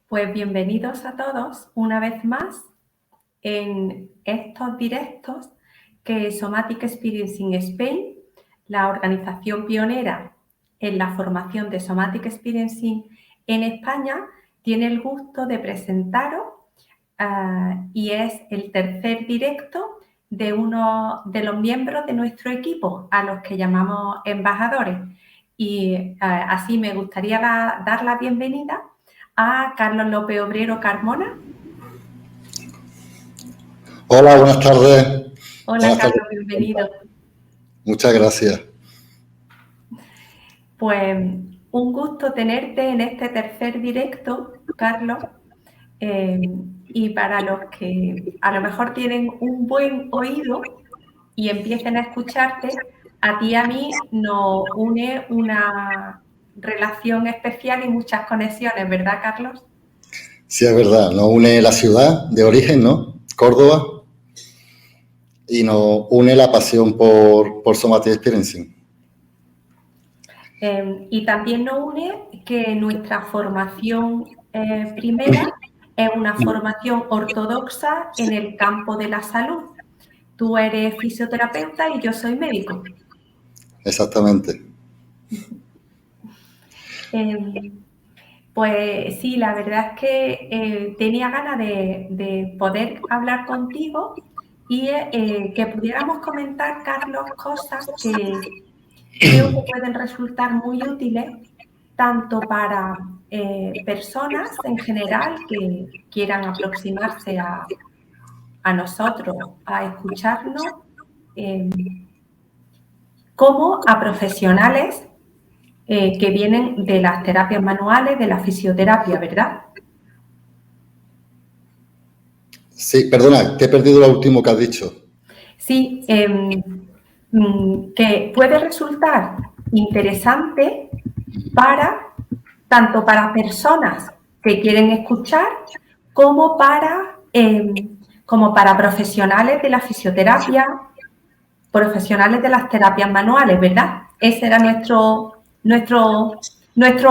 Pues bienvenidos a todos una vez más en estos directos que Somatic Experiencing Spain, la organización pionera en la formación de Somatic Experiencing en España, tiene el gusto de presentaros y es el tercer directo de uno de los miembros de nuestro equipo, a los que llamamos embajadores. Y así me gustaría dar la bienvenida a Carlos López Obrero Carmona. Hola, buenas tardes. Hola, buenas Carlos, tardes. bienvenido. Muchas gracias. Pues un gusto tenerte en este tercer directo, Carlos. Y para los que a lo mejor tienen un buen oído y empiecen a escucharte, a ti y a mí nos une una relación especial y muchas conexiones, ¿verdad, Carlos? Sí, es verdad. Nos une la ciudad de origen, ¿no? Córdoba. Y nos une la pasión por Somatic Experiencing. Y también nos une que nuestra formación primera es una formación ortodoxa en el campo de la salud. Tú eres fisioterapeuta y yo soy médico. Exactamente. Pues sí, la verdad es que tenía ganas de poder hablar contigo y que pudiéramos comentar, Carlos, cosas que creo que pueden resultar muy útiles tanto para personas en general que quieran aproximarse a nosotros, a escucharnos, como a profesionales que vienen de las terapias manuales, de la fisioterapia, ¿verdad? Sí, perdona, te he perdido lo último que has dicho. Sí, que puede resultar interesante tanto para personas que quieren escuchar como para profesionales de la fisioterapia, profesionales de las terapias manuales, ¿verdad? Ese era nuestro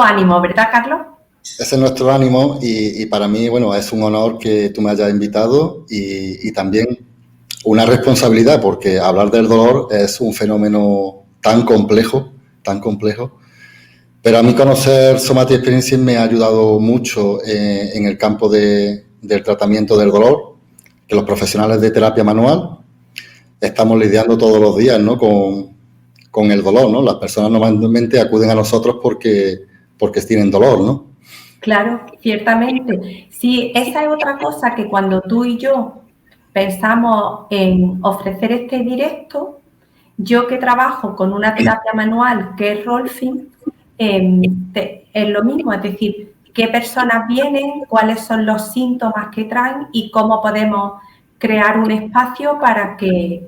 ánimo, ¿verdad, Carlos? Ese es nuestro ánimo y para mí, bueno, es un honor que tú me hayas invitado y también una responsabilidad, porque hablar del dolor es un fenómeno tan complejo, pero a mí conocer Somatic Experiencing me ha ayudado mucho en el campo del tratamiento del dolor, que los profesionales de terapia manual estamos lidiando todos los días, ¿no? con el dolor, ¿no? Las personas normalmente acuden a nosotros porque tienen dolor, ¿no? Claro, ciertamente. Sí, esa es otra cosa que cuando tú y yo pensamos en ofrecer este directo, yo que trabajo con una terapia manual que es Rolfing, es lo mismo, es decir, qué personas vienen, cuáles son los síntomas que traen y cómo podemos crear un espacio para que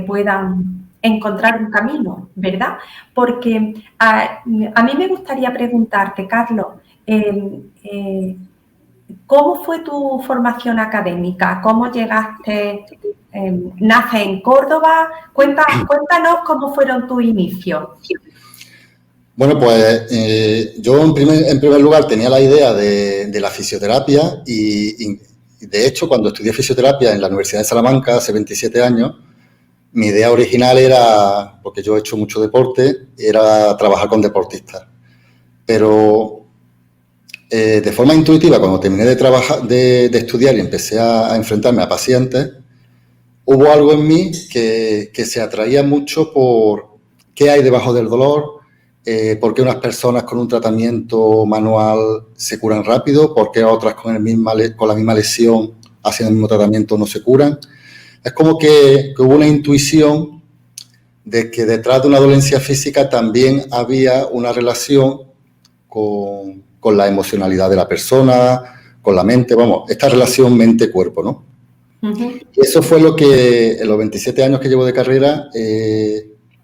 puedan encontrar un camino, ¿verdad? Porque a mí me gustaría preguntarte, Carlos, ¿cómo fue tu formación académica? ¿Cómo llegaste? ¿Naces en Córdoba? Cuéntanos cómo fueron tus inicios. Bueno, pues yo en primer lugar tenía la idea de la fisioterapia y de hecho cuando estudié fisioterapia en la Universidad de Salamanca hace 27 años, mi idea original era, porque yo he hecho mucho deporte, era trabajar con deportistas. Pero de forma intuitiva, cuando terminé de estudiar y empecé a enfrentarme a pacientes, hubo algo en mí que se atraía mucho por qué hay debajo del dolor, por qué unas personas con un tratamiento manual se curan rápido, por qué otras con la misma lesión, haciendo el mismo tratamiento, no se curan. Es como que hubo una intuición de que detrás de una dolencia física también había una relación con la emocionalidad de la persona, con la mente, vamos, esta relación mente-cuerpo, ¿no? Uh-huh. Y eso fue lo que en los 27 años que llevo de carrera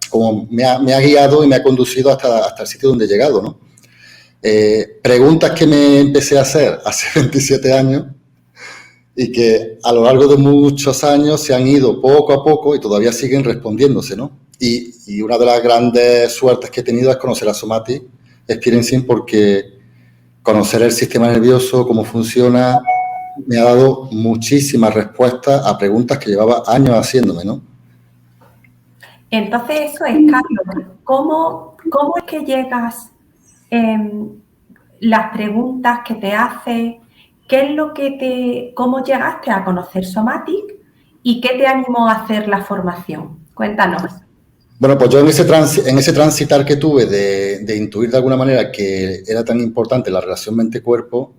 como me ha guiado y me ha conducido hasta el sitio donde he llegado, ¿no? Preguntas que me empecé a hacer hace 27 años y que a lo largo de muchos años se han ido poco a poco y todavía siguen respondiéndose, ¿no? Y una de las grandes suertes que he tenido es conocer a Somatic Experiencing porque conocer el sistema nervioso, cómo funciona, me ha dado muchísimas respuestas a preguntas que llevaba años haciéndome, ¿no? Entonces, eso es, Carlos, ¿cómo es que llegas, las preguntas que te haces, qué es lo que cómo llegaste a conocer Somatic y qué te animó a hacer la formación? Cuéntanos. Bueno, pues yo en ese transitar que tuve de intuir de alguna manera que era tan importante la relación mente-cuerpo,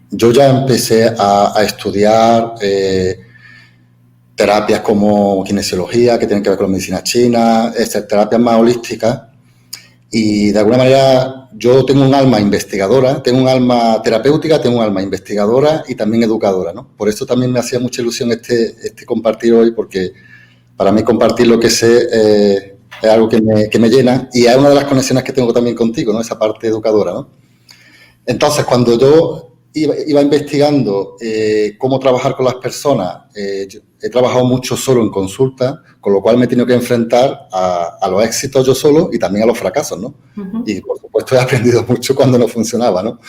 yo ya empecé a estudiar terapias como kinesiología, que tienen que ver con la medicina china, terapias más holísticas, y de alguna manera yo tengo un alma investigadora, tengo un alma terapéutica, tengo un alma investigadora y también educadora, ¿no? Por eso también me hacía mucha ilusión este compartir hoy, porque para mí compartir lo que sé es algo que me llena, y es una de las conexiones que tengo también contigo, ¿no? Esa parte educadora, ¿no? Entonces, cuando yo iba investigando cómo trabajar con las personas, yo he trabajado mucho solo en consulta, con lo cual me he tenido que enfrentar a los éxitos yo solo y también a los fracasos, ¿no? Uh-huh. Y, por supuesto, he aprendido mucho cuando no funcionaba, ¿no?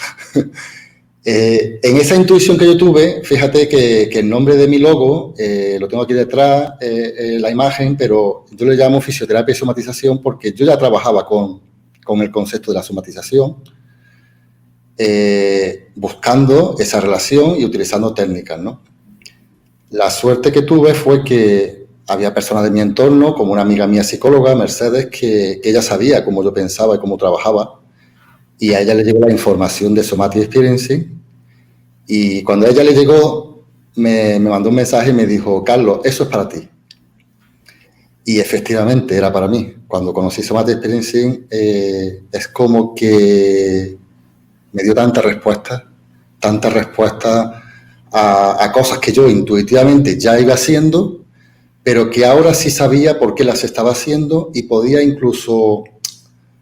En esa intuición que yo tuve, fíjate que el nombre de mi logo, lo tengo aquí detrás, la imagen, pero yo le llamo fisioterapia y somatización porque yo ya trabajaba con el concepto de la somatización, buscando esa relación y utilizando técnicas, ¿no? La suerte que tuve fue que había personas de mi entorno, como una amiga mía psicóloga, Mercedes, que ella sabía cómo yo pensaba y cómo trabajaba, y a ella le llegó la información de Somatic Experiencing, y cuando a ella le llegó, me mandó un mensaje y me dijo: Carlos, eso es para ti. Y efectivamente era para mí. Cuando conocí Somatic Experiencing, es como que me dio tantas respuestas a cosas que yo intuitivamente ya iba haciendo, pero que ahora sí sabía por qué las estaba haciendo y podía incluso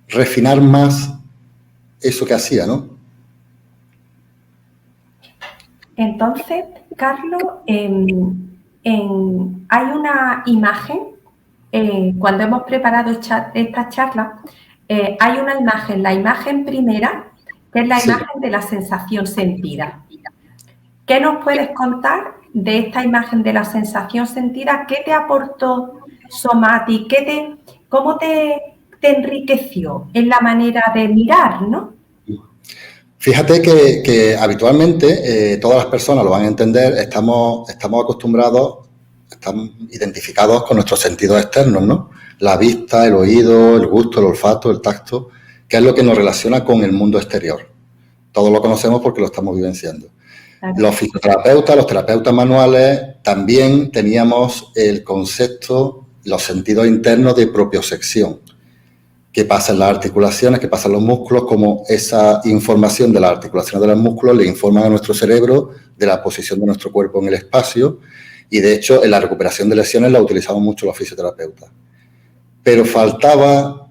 refinar más eso que hacía, ¿no? Entonces, Carlos, hay una imagen, cuando hemos preparado esta charla, hay una imagen, la imagen primera, que es la imagen de la sensación sentida. ¿Qué nos puedes contar de esta imagen de la sensación sentida? ¿Qué te aportó Somatic? ¿Cómo te enriqueció en la manera de mirar, ¿no? Fíjate que habitualmente todas las personas lo van a entender, estamos acostumbrados, estamos identificados con nuestros sentidos externos, ¿no? La vista, el oído, el gusto, el olfato, el tacto, que es lo que nos relaciona con el mundo exterior. Todos lo conocemos porque lo estamos vivenciando. Claro. Los fisioterapeutas, los terapeutas manuales, también teníamos el concepto, los sentidos internos de propiosección. Qué pasa en las articulaciones, qué pasa en los músculos, como esa información de las articulaciones de los músculos le informan a nuestro cerebro de la posición de nuestro cuerpo en el espacio, y de hecho en la recuperación de lesiones la utilizamos mucho los fisioterapeutas. Pero faltaba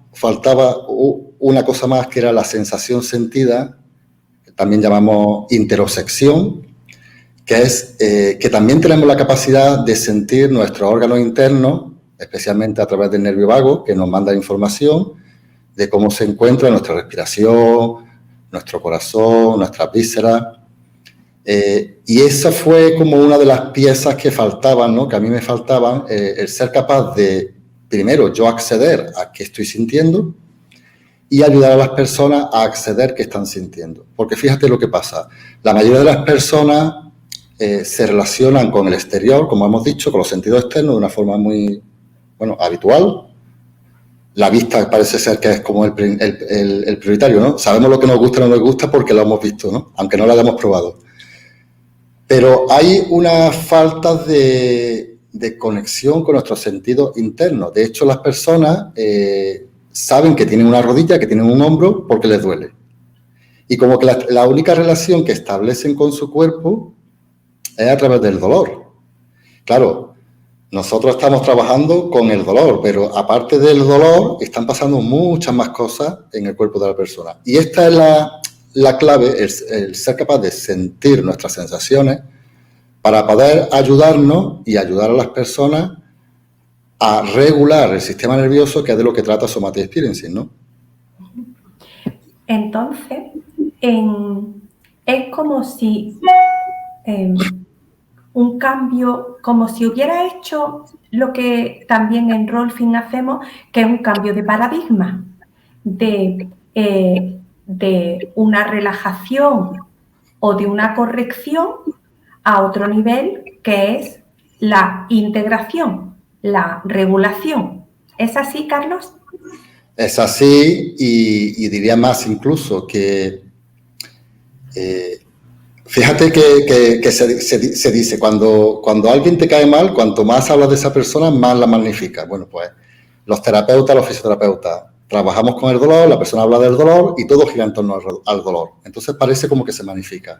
una cosa más, que era la sensación sentida, que también llamamos interosección, que es que también tenemos la capacidad de sentir nuestros órganos internos, especialmente a través del nervio vago, que nos manda información de cómo se encuentra nuestra respiración, nuestro corazón, nuestras vísceras. Y esa fue como una de las piezas que faltaban, ¿no? Que a mí me faltaban, el ser capaz de, primero, yo acceder a qué estoy sintiendo y ayudar a las personas a acceder a qué están sintiendo. Porque fíjate lo que pasa. La mayoría de las personas se relacionan con el exterior, como hemos dicho, con los sentidos externos de una forma muy, habitual. La vista parece ser que es como el prioritario, ¿no? Sabemos lo que nos gusta y no nos gusta porque lo hemos visto, ¿no? Aunque no lo hayamos probado. Pero hay una falta de conexión con nuestros sentidos internos. De hecho, las personas saben que tienen una rodilla, que tienen un hombro, porque les duele. Y como que la única relación que establecen con su cuerpo es a través del dolor. Claro, nosotros estamos trabajando con el dolor, pero aparte del dolor están pasando muchas más cosas en el cuerpo de la persona. Y esta es la clave, el ser capaz de sentir nuestras sensaciones para poder ayudarnos y ayudar a las personas a regular el sistema nervioso, que es de lo que trata Somatic Experiencing, ¿no? Entonces, es como si un cambio, como si hubiera hecho lo que también en Rolfing hacemos, que es un cambio de paradigma, de una relajación o de una corrección a otro nivel, que es la integración, la regulación. ¿Es así, Carlos? Es así y diría más incluso que fíjate que se dice, cuando alguien te cae mal, cuanto más hablas de esa persona, más la magnifica. Bueno, pues los terapeutas, los fisioterapeutas, trabajamos con el dolor, la persona habla del dolor y todo gira en torno al dolor. Entonces parece como que se magnifica.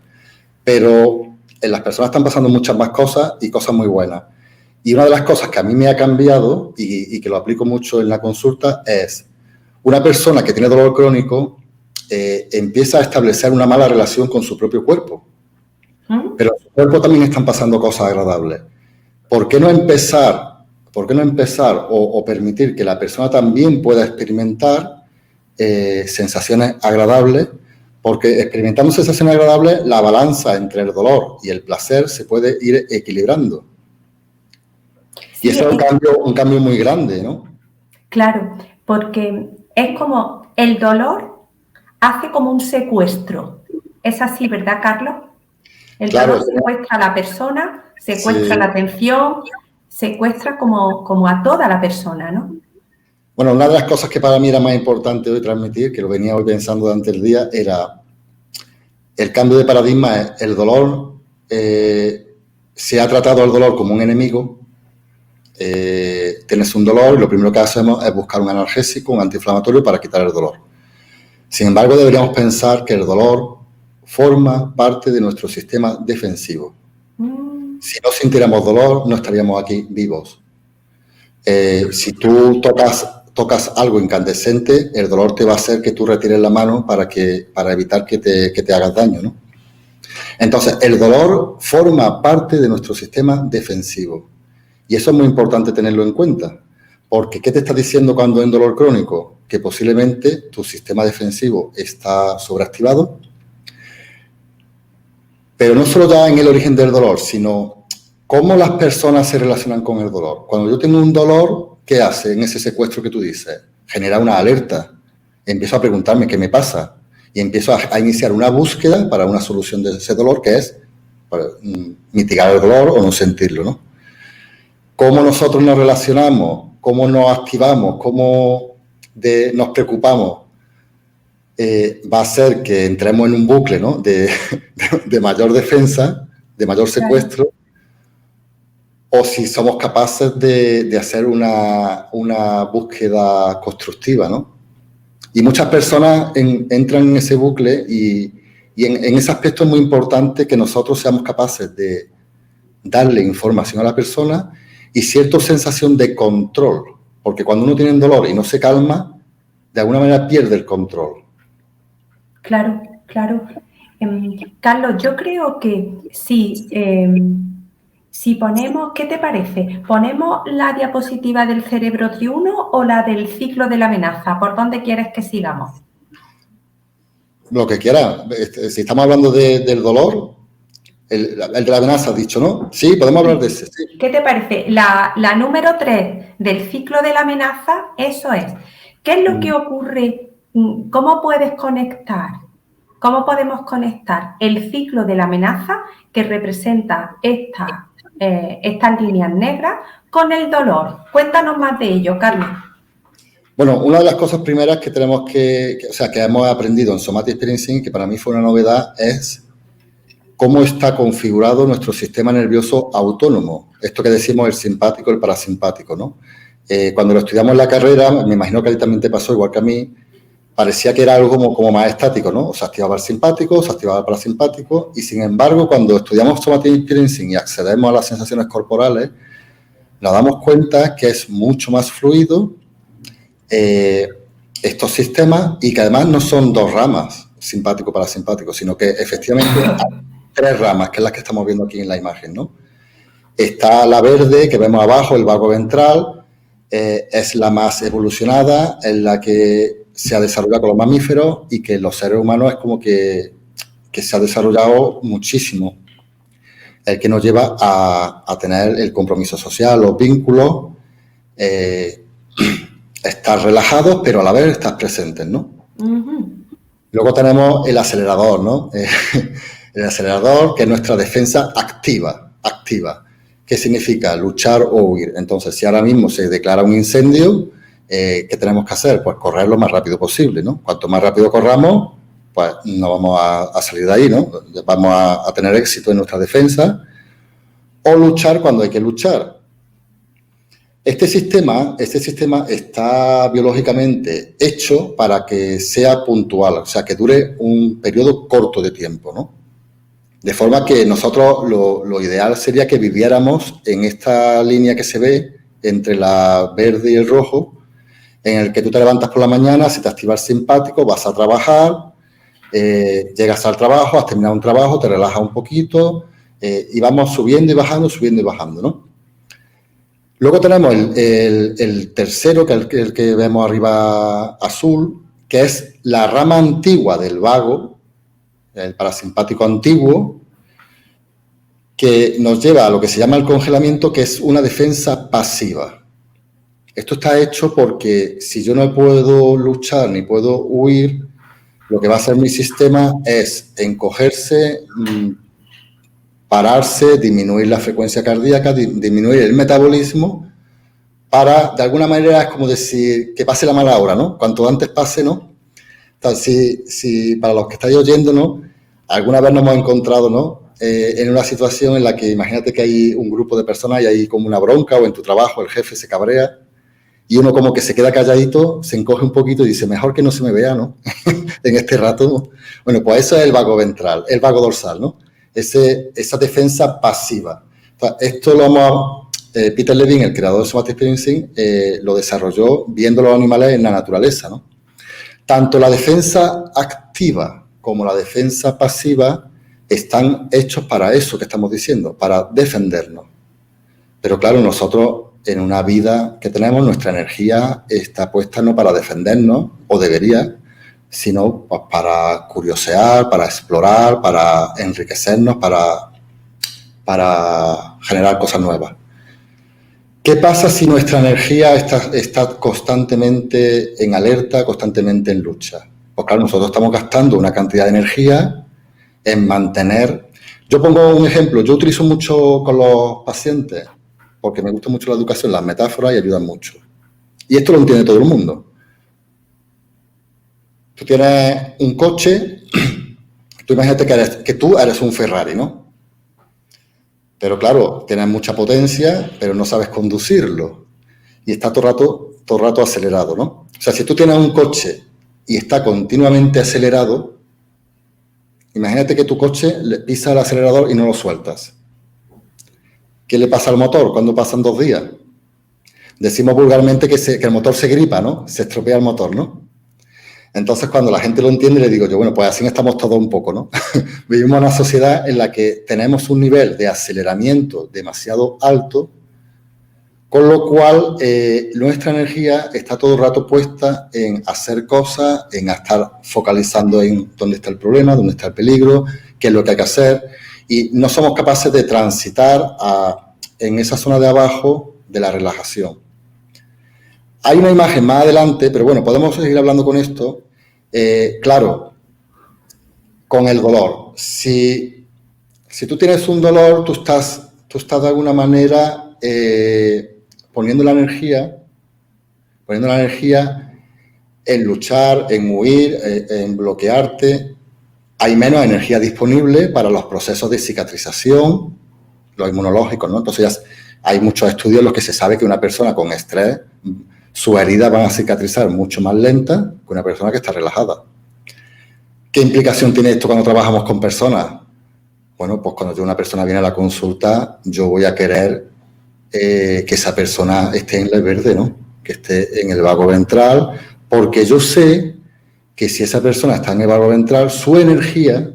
Pero en las personas están pasando muchas más cosas y cosas muy buenas. Y una de las cosas que a mí me ha cambiado y que lo aplico mucho en la consulta es una persona que tiene dolor crónico empieza a establecer una mala relación con su propio cuerpo. Pero en su cuerpo también están pasando cosas agradables. ¿Por qué no empezar o permitir que la persona también pueda experimentar sensaciones agradables? Porque experimentando sensaciones agradables, la balanza entre el dolor y el placer se puede ir equilibrando. Sí, y eso es un cambio muy grande, ¿no? Claro, porque es como el dolor hace como un secuestro. Es así, ¿verdad, Carlos? El dolor secuestra a la persona, secuestra la atención, secuestra como a toda la persona, ¿no? Bueno, una de las cosas que para mí era más importante hoy transmitir, que lo venía hoy pensando durante el día, era el cambio de paradigma. El dolor, se ha tratado al dolor como un enemigo. Tienes un dolor y lo primero que hacemos es buscar un analgésico, un antiinflamatorio para quitar el dolor. Sin embargo, deberíamos pensar que el dolor forma parte de nuestro sistema defensivo. Si no sintiéramos dolor, no estaríamos aquí vivos. Si tú tocas algo incandescente, el dolor te va a hacer que tú retires la mano para evitar que te hagas daño, ¿no? Entonces, el dolor forma parte de nuestro sistema defensivo. Y eso es muy importante tenerlo en cuenta. Porque, ¿qué te está diciendo cuando hay un dolor crónico? Que posiblemente tu sistema defensivo está sobreactivado. Pero no solo ya en el origen del dolor, sino cómo las personas se relacionan con el dolor. Cuando yo tengo un dolor, ¿qué hace en ese secuestro que tú dices? Genera una alerta. Empiezo a preguntarme qué me pasa y empiezo a iniciar una búsqueda para una solución de ese dolor, que es mitigar el dolor o no sentirlo, ¿no? Cómo nosotros nos relacionamos, cómo nos activamos, cómo nos preocupamos, va a hacer que entremos en un bucle, ¿no? de mayor defensa, de mayor secuestro, o si somos capaces de hacer una búsqueda constructiva, ¿no? Y muchas personas entran en ese bucle y en ese aspecto es muy importante que nosotros seamos capaces de darle información a la persona y cierta sensación de control, porque cuando uno tiene dolor y no se calma, de alguna manera pierde el control. Claro, claro. Carlos, yo creo que si ponemos, ¿qué te parece? ¿Ponemos la diapositiva del cerebro triuno o la del ciclo de la amenaza? ¿Por dónde quieres que sigamos? Lo que quieras. Si estamos hablando del dolor, el de la amenaza, has dicho, ¿no? Sí, podemos hablar de ese. Sí. ¿Qué te parece? La número 3 del ciclo de la amenaza, eso es. ¿Qué es lo que ocurre? ¿Cómo puedes conectar? ¿Cómo podemos conectar el ciclo de la amenaza que representa estas líneas negras con el dolor? Cuéntanos más de ello, Carlos. Bueno, una de las cosas primeras que tenemos que hemos aprendido en Somatic Experiencing, que para mí fue una novedad, es cómo está configurado nuestro sistema nervioso autónomo. Esto que decimos el simpático, el parasimpático, ¿no? Cuando lo estudiamos en la carrera, me imagino que a ti también te pasó, igual que a mí, parecía que era algo como más estático, ¿no? O se activaba el simpático, se activaba el parasimpático, y sin embargo, cuando estudiamos Somatic Experiencing y accedemos a las sensaciones corporales, nos damos cuenta que es mucho más fluido estos sistemas y que además no son dos ramas, simpático-parasimpático, sino que efectivamente hay 3 ramas, que es las que estamos viendo aquí en la imagen, ¿no? Está la verde que vemos abajo, el vago ventral, es la más evolucionada, en la que se ha desarrollado con los mamíferos y que los seres humanos es como que se ha desarrollado muchísimo. El que nos lleva a tener el compromiso social, los vínculos, estar relajados, pero a la vez estar presentes, ¿no? Luego tenemos el acelerador, ¿no? El acelerador, que es nuestra defensa activa. ¿Qué significa? Luchar o huir. Entonces, si ahora mismo se declara un incendio, ¿qué tenemos que hacer? Pues correr lo más rápido posible, ¿no? Cuanto más rápido corramos, pues no vamos a salir de ahí, ¿no? Vamos a tener éxito en nuestra defensa, o luchar cuando hay que luchar. Este sistema está biológicamente hecho para que sea puntual, o sea, que dure un periodo corto de tiempo, ¿no? De forma que nosotros lo ideal sería que viviéramos en esta línea que se ve entre la verde y el rojo, en el que tú te levantas por la mañana, se te activa el simpático, vas a trabajar, llegas al trabajo, has terminado un trabajo, te relajas un poquito y vamos subiendo y bajando, ¿no? Luego tenemos el tercero, que es el que vemos arriba azul, que es la rama antigua del vago, el parasimpático antiguo, que nos lleva a lo que se llama el congelamiento, que es una defensa pasiva. Esto está hecho porque si yo no puedo luchar ni puedo huir, lo que va a hacer mi sistema es encogerse, pararse, disminuir la frecuencia cardíaca, disminuir el metabolismo, para, de alguna manera, es como decir, que pase la mala hora, ¿no? Cuanto antes pase, ¿no? Entonces, si para los que estáis oyendo, ¿no? Alguna vez nos hemos encontrado, ¿no? En una situación en la que, imagínate que hay un grupo de personas y hay como una bronca, o en tu trabajo el jefe se cabrea, y uno como que se queda calladito, se encoge un poquito y dice, mejor que no se me vea, ¿no? En este rato. Bueno, pues eso es el vago ventral, el vago dorsal, ¿no? Esa defensa pasiva. Esto lo hemos... Peter Levine, el creador de Somatic Experiencing, lo desarrolló viendo los animales en la naturaleza, ¿no? Tanto la defensa activa como la defensa pasiva están hechos para eso que estamos diciendo, para defendernos. Pero claro, nosotros en una vida que tenemos, nuestra energía está puesta no para defendernos, o debería, sino pues, para curiosear, para explorar, para enriquecernos, para generar cosas nuevas. ¿Qué pasa si nuestra energía está constantemente en alerta, constantemente en lucha? Pues claro, nosotros estamos gastando una cantidad de energía en mantener... Yo pongo un ejemplo, yo utilizo mucho con los pacientes, porque me gusta mucho la educación, las metáforas y ayudan mucho. Y esto lo entiende todo el mundo. Tú tienes un coche, tú imagínate que tú eres un Ferrari, ¿no? Pero claro, tienes mucha potencia, pero no sabes conducirlo. Y está todo el rato acelerado, ¿no? O sea, si tú tienes un coche y está continuamente acelerado, imagínate que tu coche le pisa el acelerador y no lo sueltas. ¿Qué le pasa al motor cuando pasan 2 días? Decimos vulgarmente que el motor se gripa, ¿no? Se estropea el motor, ¿no? Entonces, cuando la gente lo entiende, le digo yo, bueno, pues así estamos todos un poco, ¿no? Vivimos en una sociedad en la que tenemos un nivel de aceleramiento demasiado alto, con lo cual nuestra energía está todo el rato puesta en hacer cosas, en estar focalizando en dónde está el problema, dónde está el peligro, qué es lo que hay que hacer, y no somos capaces de transitar en esa zona de abajo de la relajación. Hay una imagen más adelante, pero bueno, podemos seguir hablando con esto. Claro, con el dolor. Si tú tienes un dolor, tú estás de alguna manera poniendo la energía en luchar, en huir, en bloquearte. Hay menos energía disponible para los procesos de cicatrización, los inmunológicos, ¿no? Entonces ya hay muchos estudios en los que se sabe que una persona con estrés, sus heridas van a cicatrizar mucho más lenta que una persona que está relajada. ¿Qué implicación tiene esto cuando trabajamos con personas? Bueno, pues cuando una persona viene a la consulta, yo voy a querer que esa persona esté en el verde, ¿no? Que esté en el vago ventral, porque yo sé que si esa persona está en el vago ventral, su energía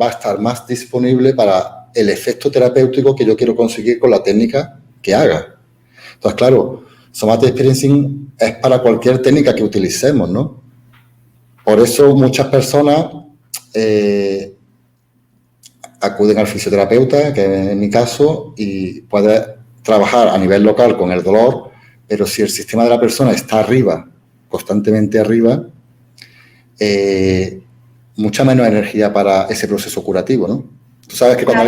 va a estar más disponible para el efecto terapéutico que yo quiero conseguir con la técnica que haga. Entonces, claro, Somatic Experiencing es para cualquier técnica que utilicemos, ¿no? Por eso muchas personas acuden al fisioterapeuta, que es mi caso, y puede trabajar a nivel local con el dolor, pero si el sistema de la persona está arriba, constantemente arriba, mucha menos energía para ese proceso curativo, ¿no? Tú sabes que cuando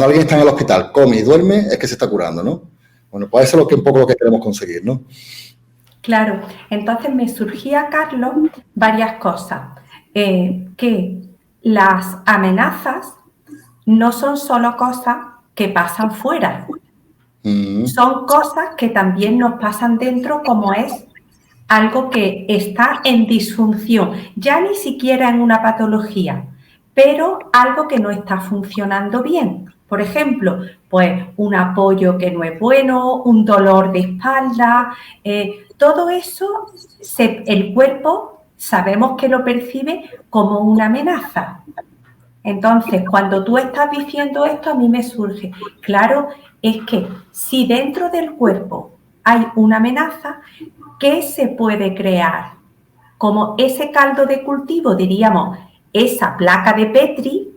alguien está en el hospital, come y duerme, es que se está curando, ¿no? Bueno, pues eso es un poco lo que queremos conseguir, ¿no? Claro, entonces me surgía, Carlos, varias cosas. Que las amenazas no son solo cosas que pasan fuera, son cosas que también nos pasan dentro, como es algo que está en disfunción, ya ni siquiera en una patología, pero algo que no está funcionando bien. Por ejemplo, pues un apoyo que no es bueno, un dolor de espalda, todo eso el cuerpo sabemos que lo percibe como una amenaza. Entonces, cuando tú estás diciendo esto, a mí me surge, claro, es que si dentro del cuerpo hay una amenaza, ¿qué se puede crear? Como ese caldo de cultivo, diríamos, esa placa de Petri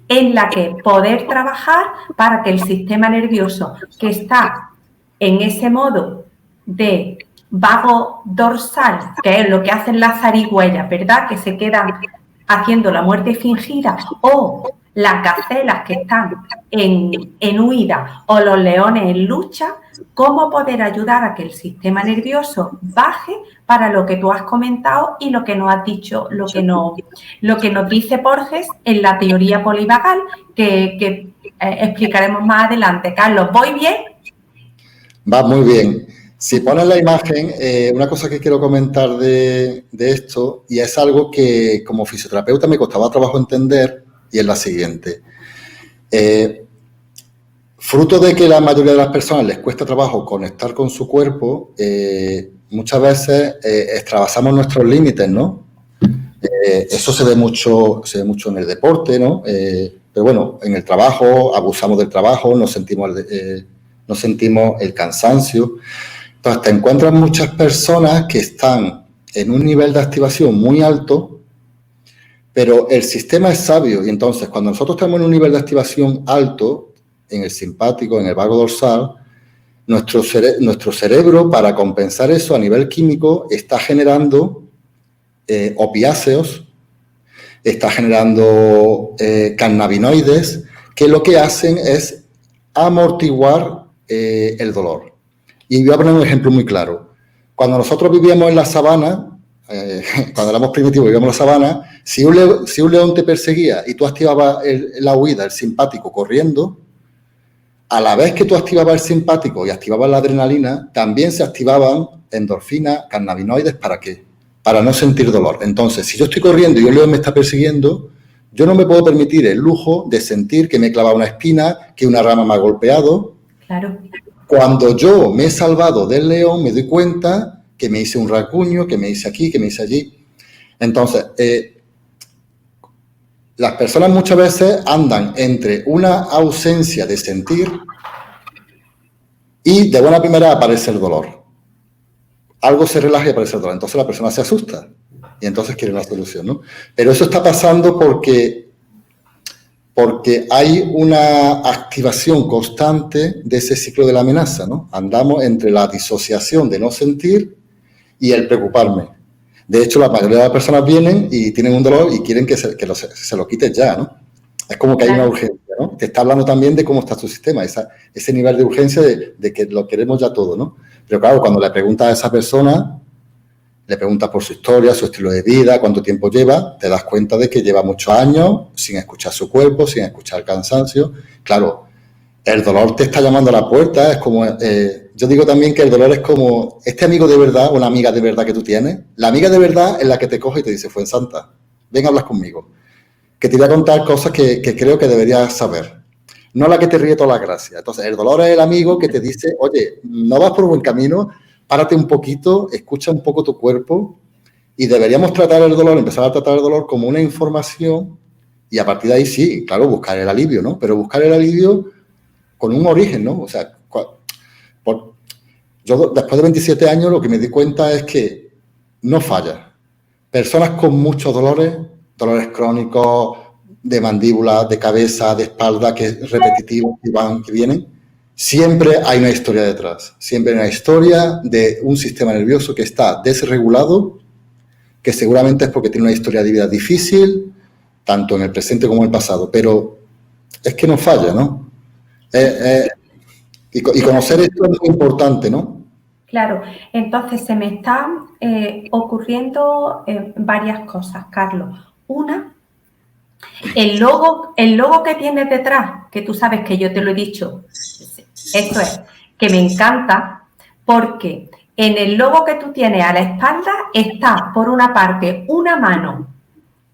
en la que poder trabajar para que el sistema nervioso que está en ese modo de vago dorsal, que es lo que hacen las zarigüeyas, ¿verdad? Que se quedan haciendo la muerte fingida, o las gacelas que están en huida, o los leones en lucha, cómo poder ayudar a que el sistema nervioso baje para lo que tú has comentado y lo que nos has dicho, lo que nos dice Porges en la teoría polivagal, que explicaremos más adelante. Carlos, ¿voy bien? Va muy bien. Si pones la imagen, una cosa que quiero comentar de esto, y es algo que como fisioterapeuta me costaba trabajo entender, y es la siguiente. Fruto de que la mayoría de las personas les cuesta trabajo conectar con su cuerpo, muchas veces extravasamos nuestros límites, ¿no? Eso se ve mucho en el deporte, ¿no? Pero bueno, en el trabajo, abusamos del trabajo, no sentimos el cansancio. Entonces, te encuentras muchas personas que están en un nivel de activación muy alto, pero el sistema es sabio, y entonces cuando nosotros estamos en un nivel de activación alto, en el simpático, en el vago dorsal, nuestro cerebro, para compensar eso a nivel químico, está generando opiáceos, está generando cannabinoides, que lo que hacen es amortiguar el dolor. Y voy a poner un ejemplo muy claro. Cuando nosotros vivíamos en la sabana, cuando éramos primitivos vivíamos en la sabana, si un león te perseguía y tú activabas la huida, el simpático, corriendo, a la vez que tú activabas el simpático y activabas la adrenalina, también se activaban endorfinas, cannabinoides, ¿para qué? Para no sentir dolor. Entonces, si yo estoy corriendo y un león me está persiguiendo, yo no me puedo permitir el lujo de sentir que me he clavado una espina, que una rama me ha golpeado. Claro. Cuando yo me he salvado del león, me doy cuenta que me hice un rasguño, que me hice aquí, que me hice allí. Entonces, las personas muchas veces andan entre una ausencia de sentir y de buena primera aparece el dolor. Algo se relaja y aparece el dolor. Entonces la persona se asusta y entonces quiere una solución, ¿no? Pero eso está pasando porque hay una activación constante de ese ciclo de la amenaza, ¿no? Andamos entre la disociación de no sentir y el preocuparme. De hecho, la mayoría de las personas vienen y tienen un dolor y quieren que se lo quites ya, ¿no? Es como que hay una urgencia, ¿no? Te está hablando también de cómo está tu sistema, ese nivel de urgencia de que lo queremos ya todo, ¿no? Pero claro, cuando le preguntas a esa persona, le preguntas por su historia, su estilo de vida, cuánto tiempo lleva, te das cuenta de que lleva muchos años sin escuchar su cuerpo, sin escuchar el cansancio. Claro, el dolor te está llamando a la puerta, es como... yo digo también que el dolor es como este amigo de verdad o una amiga de verdad que tú tienes. La amiga de verdad es la que te coge y te dice, Fuensanta, ven a hablar conmigo, que te voy a contar cosas que creo que deberías saber. No la que te ríe toda la gracia. Entonces, el dolor es el amigo que te dice, oye, no vas por buen camino, párate un poquito, escucha un poco tu cuerpo y deberíamos empezar a tratar el dolor como una información y a partir de ahí sí, claro, buscar el alivio, ¿no? Pero buscar el alivio con un origen, ¿no? O sea, yo después de 27 años lo que me di cuenta es que no falla. Personas con muchos dolores crónicos de mandíbula, de cabeza, de espalda, que es repetitivo, que van, que vienen, siempre hay una historia detrás. Siempre hay una historia de un sistema nervioso que está desregulado, que seguramente es porque tiene una historia de vida difícil, tanto en el presente como en el pasado, pero es que no falla, ¿no? Y conocer esto es muy importante, ¿no? Claro, entonces se me están ocurriendo varias cosas, Carlos. Una, el logo que tienes detrás, que tú sabes que yo te lo he dicho, esto es, que me encanta, porque en el logo que tú tienes a la espalda está, por una parte, una mano,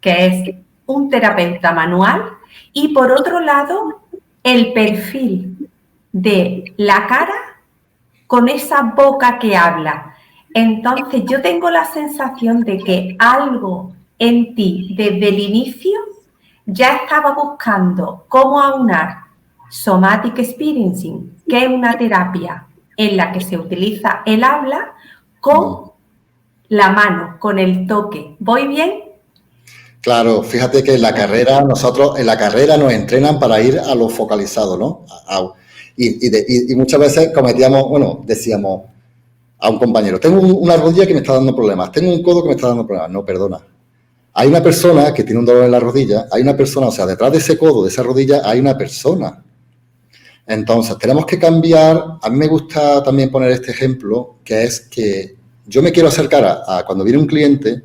que es un terapeuta manual, y por otro lado, el perfil de la cara con esa boca que habla. Entonces, yo tengo la sensación de que algo en ti, desde el inicio, ya estaba buscando cómo aunar Somatic Experiencing, que es una terapia en la que se utiliza el habla, con la mano, con el toque. ¿Voy bien? Claro, fíjate que en la carrera, nosotros en la carrera nos entrenan para ir a lo focalizado, ¿no? Y muchas veces decíamos a un compañero, tengo una rodilla que me está dando problemas, tengo un codo que me está dando problemas. No, perdona. Hay una persona que tiene un dolor en la rodilla, hay una persona, o sea, detrás de ese codo, de esa rodilla, hay una persona. Entonces, tenemos que cambiar. A mí me gusta también poner este ejemplo, que es que yo me quiero acercar a cuando viene un cliente,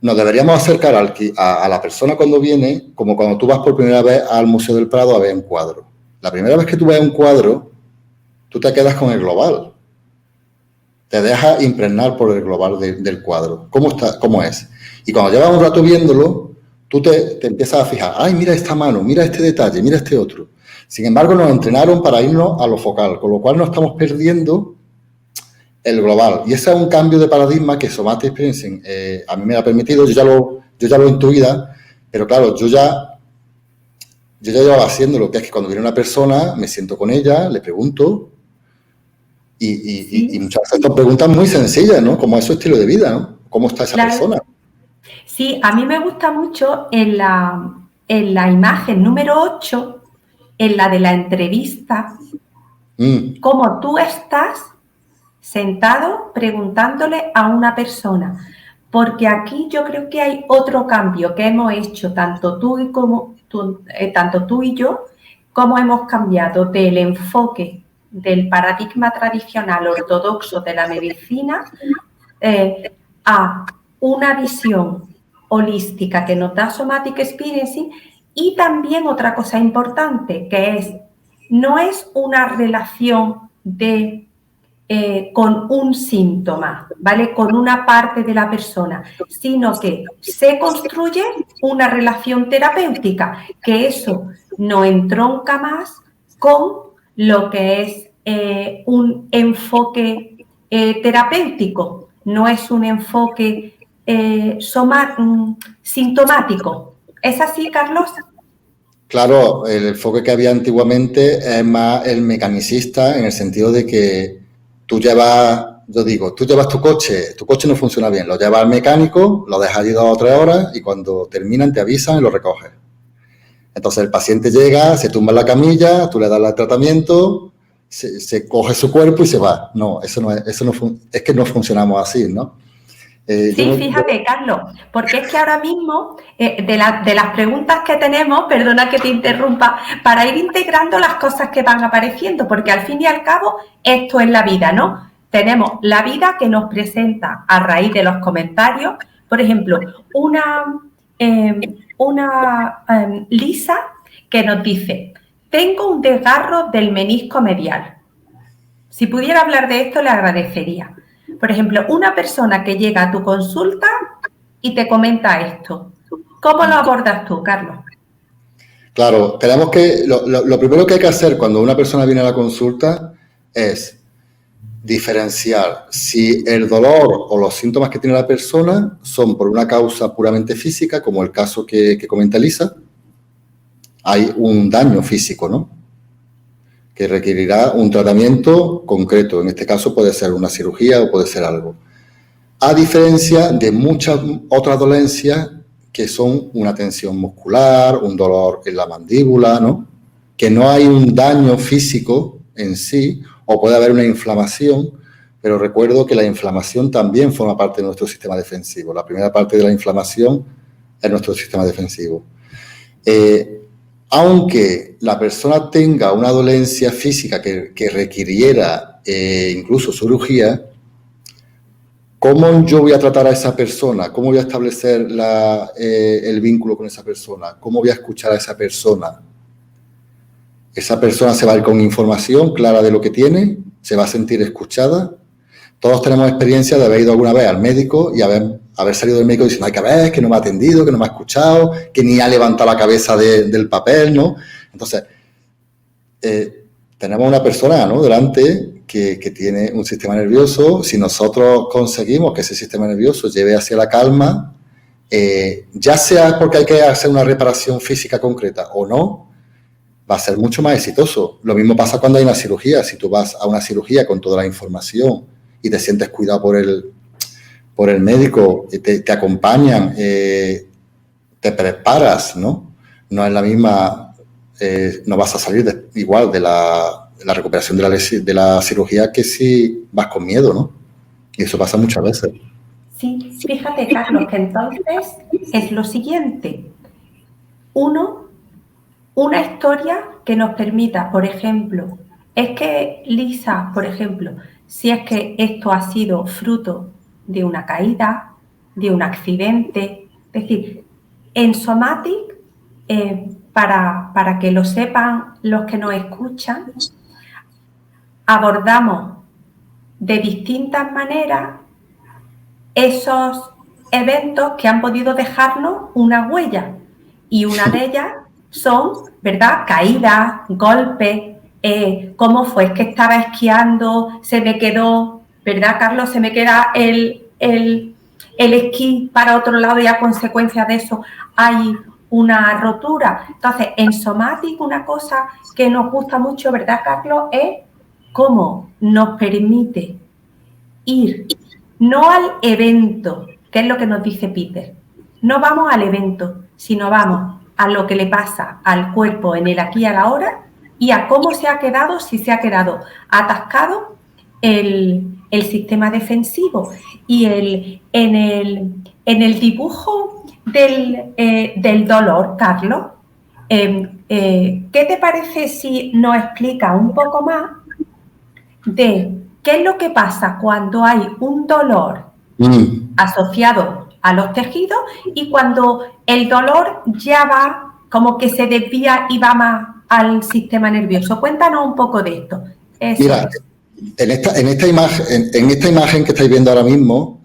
nos deberíamos acercar a la persona cuando viene, como cuando tú vas por primera vez al Museo del Prado a ver un cuadro. La primera vez que tú ves un cuadro, tú te quedas con el global. Te dejas impregnar por el global del cuadro. ¿Cómo es? Y cuando llevas un rato viéndolo, tú te empiezas a fijar. Ay, mira esta mano, mira este detalle, mira este otro. Sin embargo, nos entrenaron para irnos a lo focal, con lo cual no estamos perdiendo el global. Y ese es un cambio de paradigma que Somatic Experiencing a mí me ha permitido. Yo ya lo intuía, pero claro, yo ya llevaba haciéndolo, que es que cuando viene una persona, me siento con ella, le pregunto, y muchas veces son preguntas muy sencillas, ¿no? Como es su estilo de vida, ¿no? ¿Cómo está esa persona? Sí, a mí me gusta mucho en la imagen número 8, en la de la entrevista, cómo tú estás sentado preguntándole a una persona. Porque aquí yo creo que hay otro cambio que hemos hecho tanto tú y yo, cómo hemos cambiado del enfoque del paradigma tradicional ortodoxo de la medicina a una visión holística que nos da Somatic Experiencing. Y también otra cosa importante, que no es una relación con un síntoma, ¿vale? Con una parte de la persona, sino que se construye una relación terapéutica, que eso no entronca más con lo que es un enfoque terapéutico, no es un enfoque sintomático. ¿Es así, Carlos? Claro, el enfoque que había antiguamente es más el mecanicista, en el sentido de que tú llevas tu coche no funciona bien, lo llevas al mecánico, lo dejas allí 2 o 3 horas y cuando terminan te avisan y lo recoges. Entonces el paciente llega, se tumba en la camilla, tú le das el tratamiento, se coge su cuerpo y se va. No, es que no funcionamos así, ¿no? Sí, fíjate, Carlos, porque es que ahora mismo, de las preguntas que tenemos, perdona que te interrumpa, para ir integrando las cosas que van apareciendo, porque al fin y al cabo esto es la vida, ¿no? Tenemos la vida que nos presenta a raíz de los comentarios, por ejemplo, una Lisa que nos dice, tengo un desgarro del menisco medial. Si pudiera hablar de esto, le agradecería. Por ejemplo, una persona que llega a tu consulta y te comenta esto, ¿cómo lo abordas tú, Carlos? Claro, tenemos que, lo primero que hay que hacer cuando una persona viene a la consulta es diferenciar si el dolor o los síntomas que tiene la persona son por una causa puramente física, como el caso que comenta Lisa, hay un daño físico, ¿no? Que requerirá un tratamiento concreto. En este caso puede ser una cirugía o puede ser algo. a diferencia de muchas otras dolencias que son una tensión muscular, un dolor en la mandíbula, ¿no? Que no hay un daño físico en sí, o puede haber una inflamación, pero recuerdo que la inflamación también forma parte de nuestro sistema defensivo. La primera parte de la inflamación es nuestro sistema defensivo. Aunque la persona tenga una dolencia física que requiriera incluso cirugía, ¿cómo yo voy a tratar a esa persona? ¿Cómo voy a establecer el vínculo con esa persona? ¿Cómo voy a escuchar a esa persona? Esa persona se va a ir con información clara de lo que tiene, se va a sentir escuchada. Todos tenemos experiencia de haber ido alguna vez al médico y haber salido del médico diciendo, ay, que ves, que no me ha atendido, que no me ha escuchado, que ni ha levantado la cabeza del papel, ¿no? Entonces, tenemos una persona, ¿no?, delante que tiene un sistema nervioso. Si nosotros conseguimos que ese sistema nervioso lleve hacia la calma, ya sea porque hay que hacer una reparación física concreta o no, va a ser mucho más exitoso. Lo mismo pasa cuando hay una cirugía. Si tú vas a una cirugía con toda la información y te sientes cuidado por el médico, te acompañan, te preparas, ¿no? No es la misma, no vas a salir igual de la recuperación de la cirugía que si vas con miedo, ¿no? Y eso pasa muchas veces. Sí, fíjate, Carlos, que entonces es lo siguiente. Una historia que nos permita, por ejemplo, es que Lisa, por ejemplo, si es que esto ha sido fruto de una caída, de un accidente, es decir, en Somatic, para que lo sepan los que nos escuchan, abordamos de distintas maneras esos eventos que han podido dejarnos una huella, y una de ellas son, ¿verdad?, caídas, golpes, cómo fue, es que estaba esquiando, se me quedó, ¿verdad, Carlos?, se me queda el esquí para otro lado y a consecuencia de eso hay una rotura. Entonces, en Somatic una cosa que nos gusta mucho, ¿verdad, Carlos?, es cómo nos permite ir no al evento, que es lo que nos dice Peter. No vamos al evento, sino vamos a lo que le pasa al cuerpo en el aquí y a la hora y a cómo se ha quedado, si se ha quedado atascado el sistema defensivo. Y en el dibujo del dolor, Carlos, ¿qué te parece si nos explica un poco más de qué es lo que pasa cuando hay un dolor asociado a los tejidos y cuando el dolor ya va como que se desvía y va más al sistema nervioso? Cuéntanos un poco de esto. Mira, en esta imagen que estáis viendo ahora mismo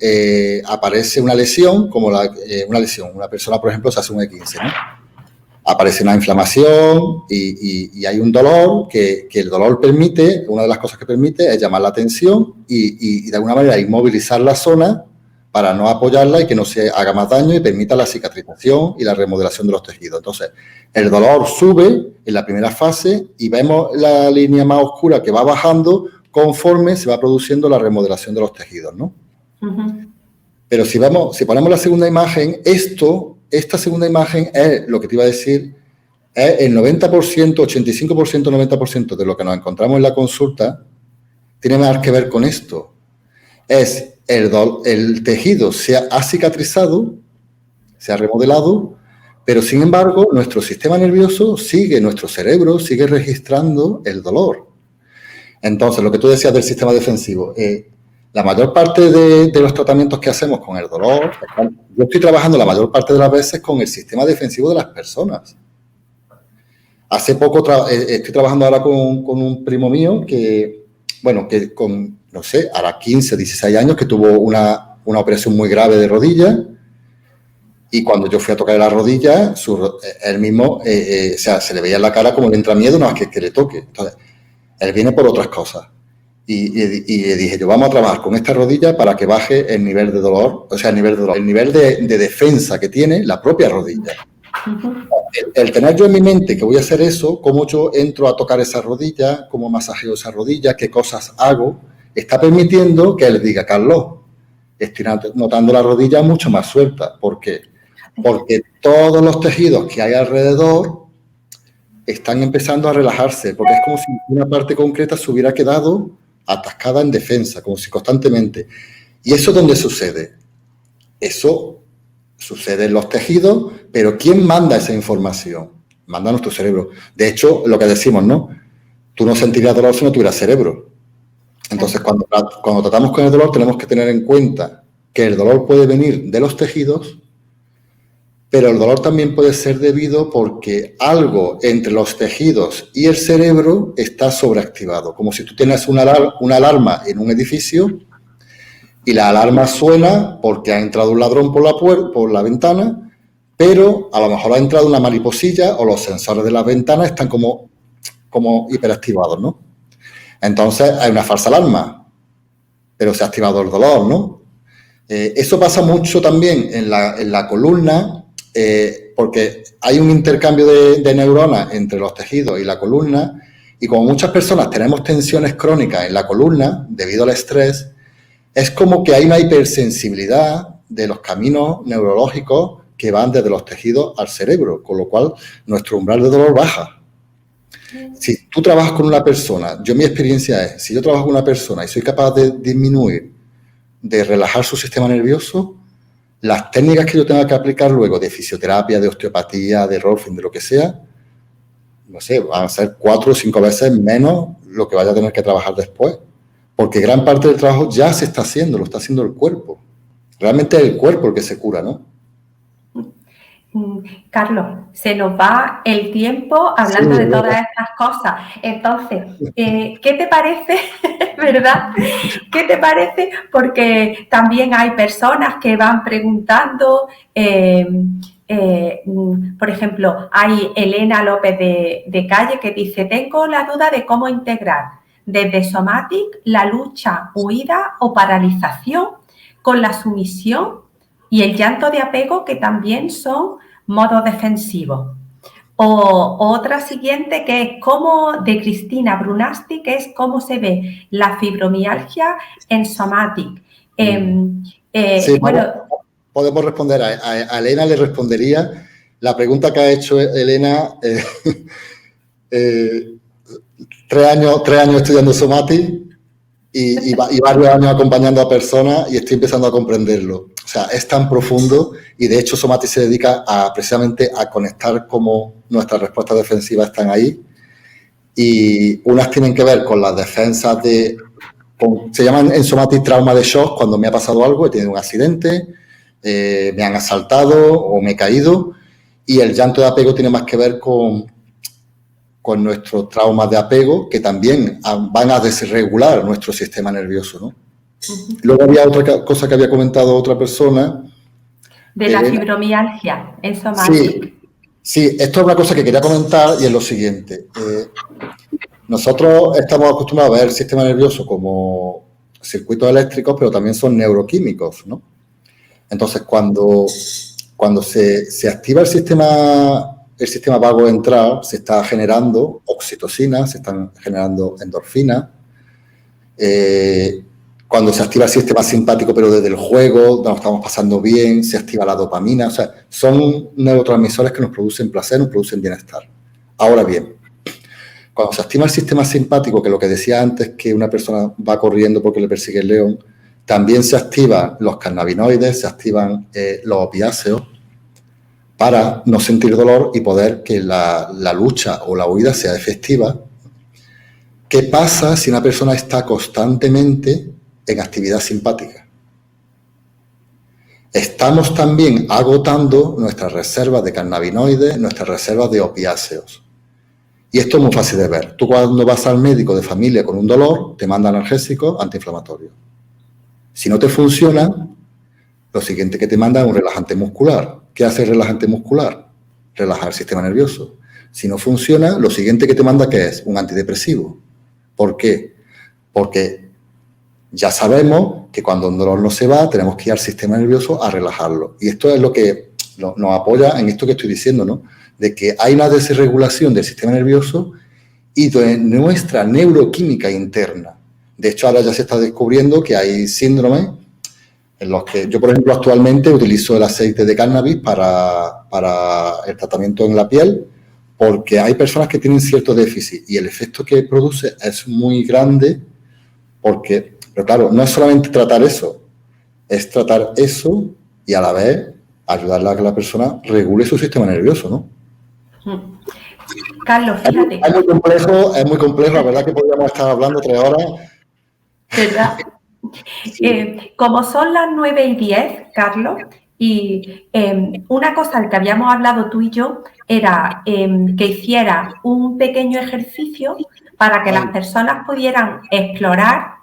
aparece una lesión, una persona, por ejemplo, se hace un E15, ¿no? Aparece una inflamación y hay un dolor que el dolor permite, una de las cosas que permite es llamar la atención y de alguna manera inmovilizar la zona para no apoyarla y que no se haga más daño y permita la cicatrización y la remodelación de los tejidos. Entonces, el dolor sube en la primera fase y vemos la línea más oscura que va bajando conforme se va produciendo la remodelación de los tejidos, ¿no? Uh-huh. Pero si ponemos la segunda imagen, esta segunda imagen es lo que te iba a decir, es el 90%, 85%, 90% de lo que nos encontramos en la consulta tiene más que ver con esto. Es el tejido se ha cicatrizado, se ha remodelado, pero sin embargo nuestro sistema nervioso nuestro cerebro sigue registrando el dolor. Entonces, lo que tú decías del sistema defensivo, la mayor parte de los tratamientos que hacemos con el dolor, yo estoy trabajando la mayor parte de las veces con el sistema defensivo de las personas. Hace poco estoy trabajando ahora con un primo mío que con, no sé, ahora 15, 16 años, que tuvo una operación muy grave de rodilla, y cuando yo fui a tocar la rodilla, él mismo, se le veía en la cara como le entra miedo, no es que le toque. Entonces, él viene por otras cosas. Y le dije yo, vamos a trabajar con esta rodilla para que baje el nivel de dolor, el nivel de defensa que tiene la propia rodilla. Uh-huh. El tener yo en mi mente que voy a hacer eso, cómo yo entro a tocar esa rodilla, cómo masajeo esa rodilla, qué cosas hago, está permitiendo que él diga, Carlos, estoy notando la rodilla mucho más suelta. ¿Por qué? Porque todos los tejidos que hay alrededor están empezando a relajarse, porque es como si una parte concreta se hubiera quedado atascada en defensa, como si constantemente. ¿Y eso dónde sucede? Eso sucede en los tejidos, pero ¿quién manda esa información? Manda nuestro cerebro. De hecho, lo que decimos, ¿no? Tú no sentirías dolor si no tuvieras cerebro. Entonces, cuando tratamos con el dolor, tenemos que tener en cuenta que el dolor puede venir de los tejidos, pero el dolor también puede ser debido porque algo entre los tejidos y el cerebro está sobreactivado. Como si tú tienes una alarma en un edificio y la alarma suena porque ha entrado un ladrón por la ventana, pero a lo mejor ha entrado una mariposilla o los sensores de las ventanas están como hiperactivados, ¿no? Entonces hay una falsa alarma, pero se ha activado el dolor, ¿no? Eso pasa mucho también en la columna, porque hay un intercambio de neuronas entre los tejidos y la columna, y como muchas personas tenemos tensiones crónicas en la columna debido al estrés, es como que hay una hipersensibilidad de los caminos neurológicos que van desde los tejidos al cerebro, con lo cual nuestro umbral de dolor baja. Si tú trabajas con una persona, mi experiencia es, si yo trabajo con una persona y soy capaz de disminuir, de relajar su sistema nervioso, las técnicas que yo tenga que aplicar luego de fisioterapia, de osteopatía, de rolfing, de lo que sea, no sé, van a ser 4 o 5 veces menos lo que vaya a tener que trabajar después. Porque gran parte del trabajo ya se está haciendo, lo está haciendo el cuerpo. Realmente es el cuerpo el que se cura, ¿no? Carlos, se nos va el tiempo hablando de todas estas cosas. Entonces, ¿qué te parece, verdad? ¿Qué te parece? Porque también hay personas que van preguntando, por ejemplo, hay Elena López de Calle que dice, tengo la duda de cómo integrar desde Somatic la lucha, huida o paralización con la sumisión y el llanto de apego, que también son modos defensivos. O otra siguiente que es de Cristina Brunasti, que es cómo se ve la fibromialgia en Somatic. Sí, bueno, podemos responder. A Elena le respondería la pregunta que ha hecho Elena. 3 años estudiando Somatic y varios años acompañando a personas y estoy empezando a comprenderlo. O sea, es tan profundo y de hecho Somatic se dedica precisamente a conectar cómo nuestras respuestas defensivas están ahí y unas tienen que ver con las defensas se llaman en Somatic trauma de shock, cuando me ha pasado algo, he tenido un accidente, me han asaltado o me he caído, y el llanto de apego tiene más que ver con nuestros traumas de apego, que también van a desregular nuestro sistema nervioso, ¿no? Uh-huh. Luego había otra cosa que había comentado otra persona. De la fibromialgia en Somatic. Sí, esto es una cosa que quería comentar y es lo siguiente. Nosotros estamos acostumbrados a ver el sistema nervioso como circuitos eléctricos, pero también son neuroquímicos, ¿no? Entonces, cuando se activa el sistema vago ventral, se está generando oxitocina, se están generando endorfinas. Cuando se activa el sistema simpático, pero desde el juego, nos estamos pasando bien, se activa la dopamina. O sea, son neurotransmisores que nos producen placer, nos producen bienestar. Ahora bien, cuando se activa el sistema simpático, que lo que decía antes, que una persona va corriendo porque le persigue el león, también se activan los cannabinoides, se activan los opiáceos, para no sentir dolor y poder que la lucha o la huida sea efectiva. ¿Qué pasa si una persona está constantemente en actividad simpática? Estamos también agotando nuestras reservas de cannabinoides, nuestras reservas de opiáceos. Y esto es muy fácil de ver. Tú cuando vas al médico de familia con un dolor, te manda analgésicos antiinflamatorios. Si no te funciona, lo siguiente que te manda es un relajante muscular. ¿Qué hace el relajante muscular? Relajar el sistema nervioso. Si no funciona, lo siguiente que te manda, ¿qué es? Un antidepresivo. ¿Por qué? Porque ya sabemos que cuando un dolor no se va, tenemos que ir al sistema nervioso a relajarlo. Y esto es lo que nos apoya en esto que estoy diciendo, ¿no? De que hay una desregulación del sistema nervioso y de nuestra neuroquímica interna. De hecho, ahora ya se está descubriendo que hay síndromes en los que yo, por ejemplo, actualmente utilizo el aceite de cannabis para el tratamiento en la piel, porque hay personas que tienen cierto déficit y el efecto que produce es muy grande, pero claro, no es solamente tratar eso, es tratar eso y a la vez ayudarle a que la persona regule su sistema nervioso, ¿no? Carlos, fíjate. Es muy complejo, la verdad que podríamos estar hablando 3 horas. ¿Verdad? Sí. Como son las 9:10, Carlos, y una cosa de que habíamos hablado tú y yo era que hiciera un pequeño ejercicio para que las personas pudieran explorar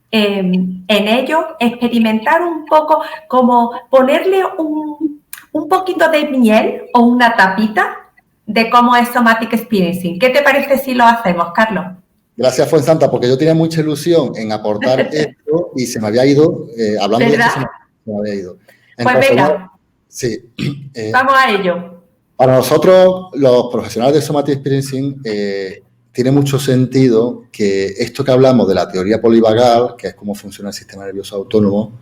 en ellos, experimentar un poco, como ponerle un poquito de miel o una tapita de cómo es Somatic Experiencing. ¿Qué te parece si lo hacemos, Carlos? Gracias, Fuensanta, porque yo tenía mucha ilusión en aportar esto y se me había ido, hablando de esto, se me había ido. Entonces, pues venga, sí, vamos a ello. Para nosotros, los profesionales de Somatic Experiencing, tiene mucho sentido que esto que hablamos de la teoría polivagal, que es cómo funciona el sistema nervioso autónomo,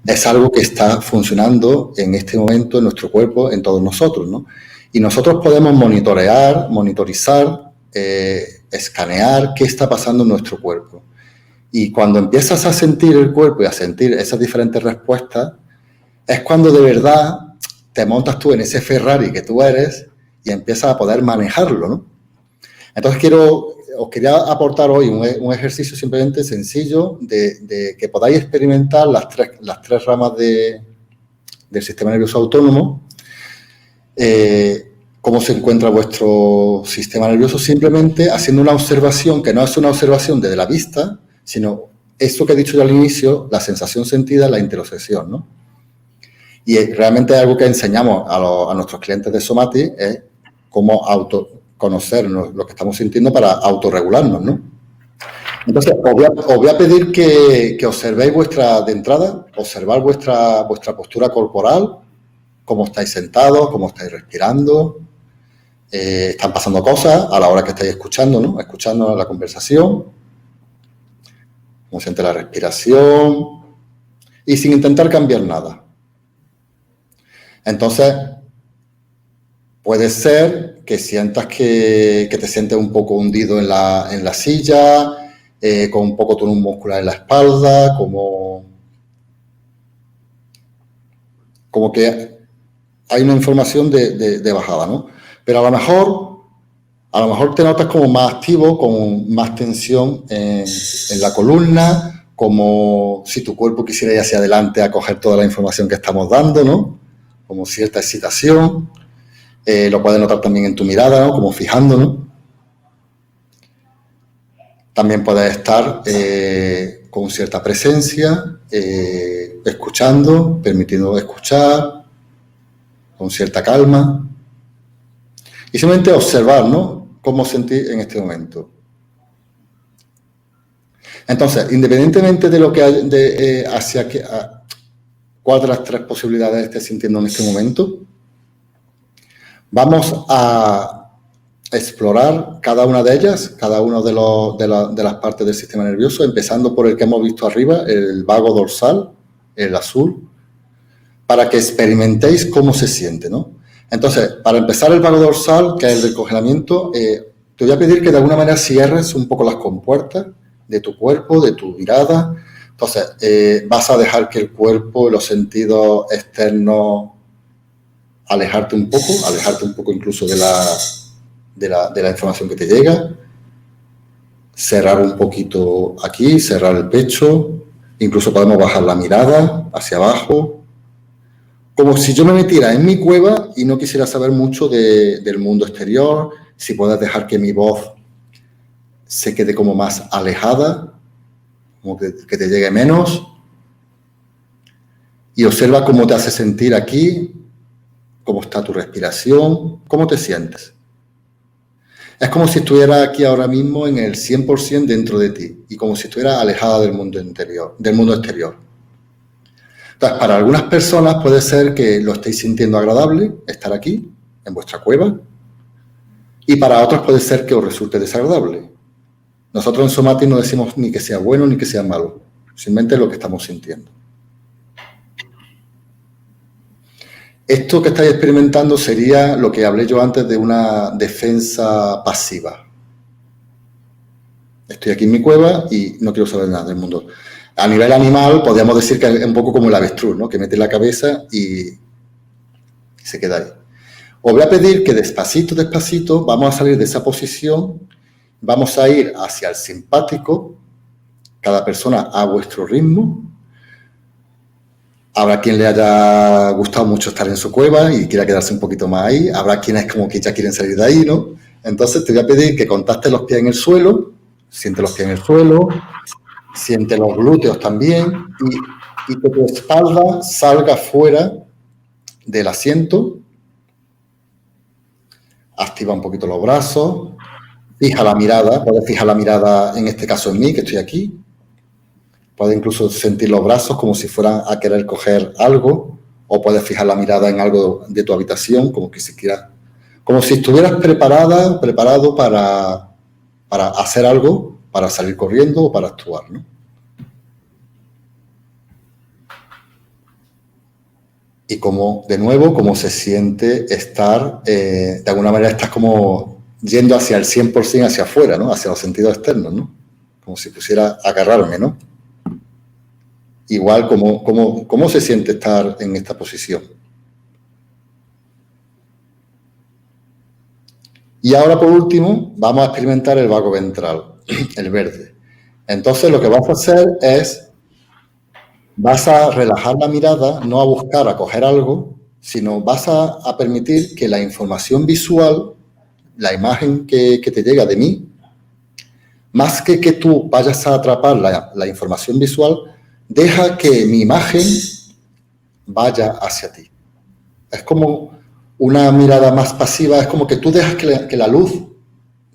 es algo que está funcionando en este momento en nuestro cuerpo, en todos nosotros, ¿no? Y nosotros podemos monitorizar, escanear qué está pasando en nuestro cuerpo. Y cuando empiezas a sentir el cuerpo y a sentir esas diferentes respuestas, es cuando de verdad te montas tú en ese Ferrari que tú eres y empiezas a poder manejarlo, ¿no? Entonces os quería aportar hoy un ejercicio simplemente sencillo de que podáis experimentar las tres ramas del sistema nervioso autónomo, cómo se encuentra vuestro sistema nervioso, simplemente haciendo una observación que no es una observación desde la vista, sino esto que he dicho yo al inicio, la sensación sentida, la interocepción, ¿no? Y realmente es algo que enseñamos a nuestros clientes de Somatic, es cómo conocer lo que estamos sintiendo para autorregularnos, ¿no? Entonces, os voy a pedir que observéis de entrada, observar vuestra postura corporal, cómo estáis sentados, cómo estáis respirando. Están pasando cosas a la hora que estáis escuchando, ¿no? Escuchando la conversación. Cómo siente la respiración. Y sin intentar cambiar nada. Entonces, puede ser que sientas que te sientes un poco hundido en la silla, con un poco tonus muscular en la espalda, como que hay una información de bajada, ¿no? Pero a lo mejor te notas como más activo, con más tensión en la columna, como si tu cuerpo quisiera ir hacia adelante a coger toda la información que estamos dando, ¿no? Como cierta excitación. Lo puedes notar también en tu mirada, ¿no? Como fijándonos. También puedes estar con cierta presencia, escuchando, permitiendo escuchar, con cierta calma. Y simplemente observar, ¿no? Cómo sentís en este momento. Entonces, independientemente de lo que cuál de las tres posibilidades estés sintiendo en este momento, vamos a explorar cada una de ellas, cada una de las partes del sistema nervioso, empezando por el que hemos visto arriba, el vago dorsal, el azul, para que experimentéis cómo se siente, ¿no? Entonces, para empezar el vago dorsal, que es el del congelamiento, te voy a pedir que de alguna manera cierres un poco las compuertas de tu cuerpo, de tu mirada. Entonces, vas a dejar que el cuerpo, los sentidos externos, alejarte un poco incluso de la información que te llega, cerrar un poquito aquí, cerrar el pecho, incluso podemos bajar la mirada hacia abajo, como si yo me metiera en mi cueva y no quisiera saber mucho del mundo exterior. Si puedes dejar que mi voz se quede como más alejada, como que te llegue menos, y observa cómo te hace sentir aquí, cómo está tu respiración, cómo te sientes. Es como si estuvieras aquí ahora mismo en el 100% dentro de ti y como si estuvieras alejada del mundo exterior. Entonces, para algunas personas puede ser que lo estéis sintiendo agradable, estar aquí, en vuestra cueva, y para otros puede ser que os resulte desagradable. Nosotros en Somatic no decimos ni que sea bueno ni que sea malo, simplemente lo que estamos sintiendo. Esto que estáis experimentando sería lo que hablé yo antes de una defensa pasiva. Estoy aquí en mi cueva y no quiero saber nada del mundo. A nivel animal, podríamos decir que es un poco como el avestruz, ¿no? Que mete la cabeza y se queda ahí. Os voy a pedir que despacito, despacito, vamos a salir de esa posición, vamos a ir hacia el simpático, cada persona a vuestro ritmo. Habrá quien le haya gustado mucho estar en su cueva y quiera quedarse un poquito más ahí. Habrá quienes como que ya quieren salir de ahí, ¿no? Entonces te voy a pedir que contactes los pies en el suelo, siente los pies en el suelo, siente los glúteos también y que tu espalda salga fuera del asiento. Activa un poquito los brazos, fija la mirada, puedes fijar la mirada en este caso en mí, que estoy aquí. Puedes incluso sentir los brazos como si fueran a querer coger algo, o puedes fijar la mirada en algo de tu habitación, como que si quieras, como si estuvieras preparado para hacer algo, para salir corriendo o para actuar, ¿no? Y como, de nuevo, cómo se siente estar, de alguna manera estás como yendo hacia el 100% hacia afuera, ¿no? Hacia los sentidos externos, ¿no? Como si pusiera a agarrarme, ¿no? Igual, ¿cómo se siente estar en esta posición? Y ahora, por último, vamos a experimentar el vago ventral, el verde. Entonces, lo que vas a hacer es, vas a relajar la mirada, no a buscar, a coger algo, sino vas a permitir que la información visual, la imagen que te llega de mí, más que tú vayas a atrapar la información visual, deja que mi imagen vaya hacia ti. Es como una mirada más pasiva, es como que tú dejas que la luz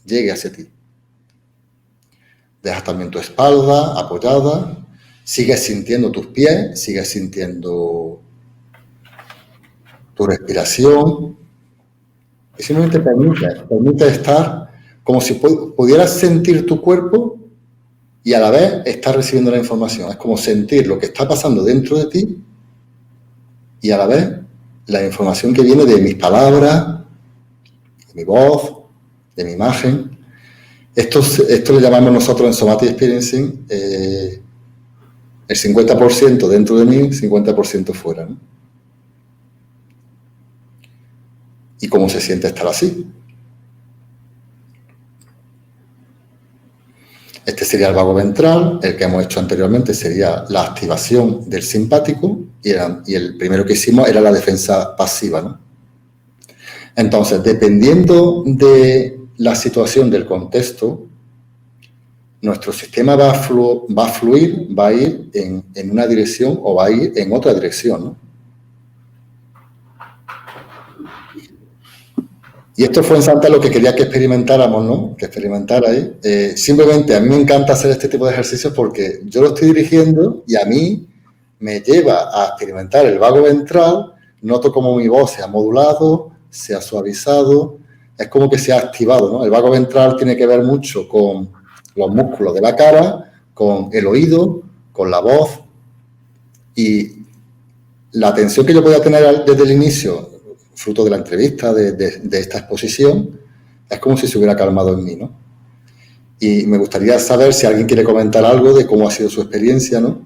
llegue hacia ti. Dejas también tu espalda apoyada, sigues sintiendo tus pies, sigues sintiendo tu respiración y simplemente permite estar como si pudieras sentir tu cuerpo y a la vez estar recibiendo la información. Es como sentir lo que está pasando dentro de ti y a la vez la información que viene de mis palabras, de mi voz, de mi imagen. Esto lo llamamos nosotros en Somatic Experiencing el 50% dentro de mí, 50% fuera, ¿no? ¿Y cómo se siente estar así? Este sería el vago ventral, el que hemos hecho anteriormente sería la activación del simpático y el primero que hicimos era la defensa pasiva, ¿no? Entonces, dependiendo de la situación del contexto, nuestro sistema va a fluir, va a ir en una dirección o va a ir en otra dirección, ¿no? Y esto fue en Santa lo que quería que experimentáramos, ¿no? Que experimentarais. Simplemente a mí me encanta hacer este tipo de ejercicios porque yo lo estoy dirigiendo y a mí me lleva a experimentar el vago ventral. Noto como mi voz se ha modulado, se ha suavizado, es como que se ha activado, ¿no? El vago ventral tiene que ver mucho con los músculos de la cara, con el oído, con la voz y la atención que yo podía tener desde el inicio, fruto de la entrevista, de esta exposición, es como si se hubiera calmado en mí, ¿no? Y me gustaría saber si alguien quiere comentar algo de cómo ha sido su experiencia, ¿no?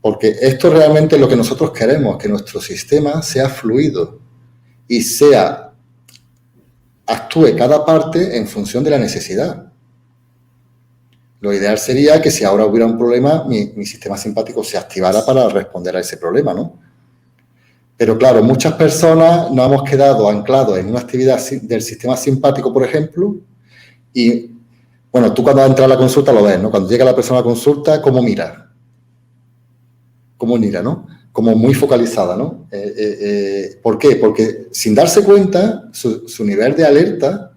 Porque esto realmente es lo que nosotros queremos, que nuestro sistema sea fluido y actúe cada parte en función de la necesidad. Lo ideal sería que si ahora hubiera un problema, mi sistema simpático se activara para responder a ese problema, ¿no? Pero claro, muchas personas nos hemos quedado anclados en una actividad del sistema simpático, por ejemplo, y, bueno, tú cuando entras a la consulta lo ves, ¿no? Cuando llega la persona a la consulta, ¿cómo mira? ¿Cómo mira, no? Como muy focalizada, ¿no? ¿Por qué? Porque sin darse cuenta, su nivel de alerta,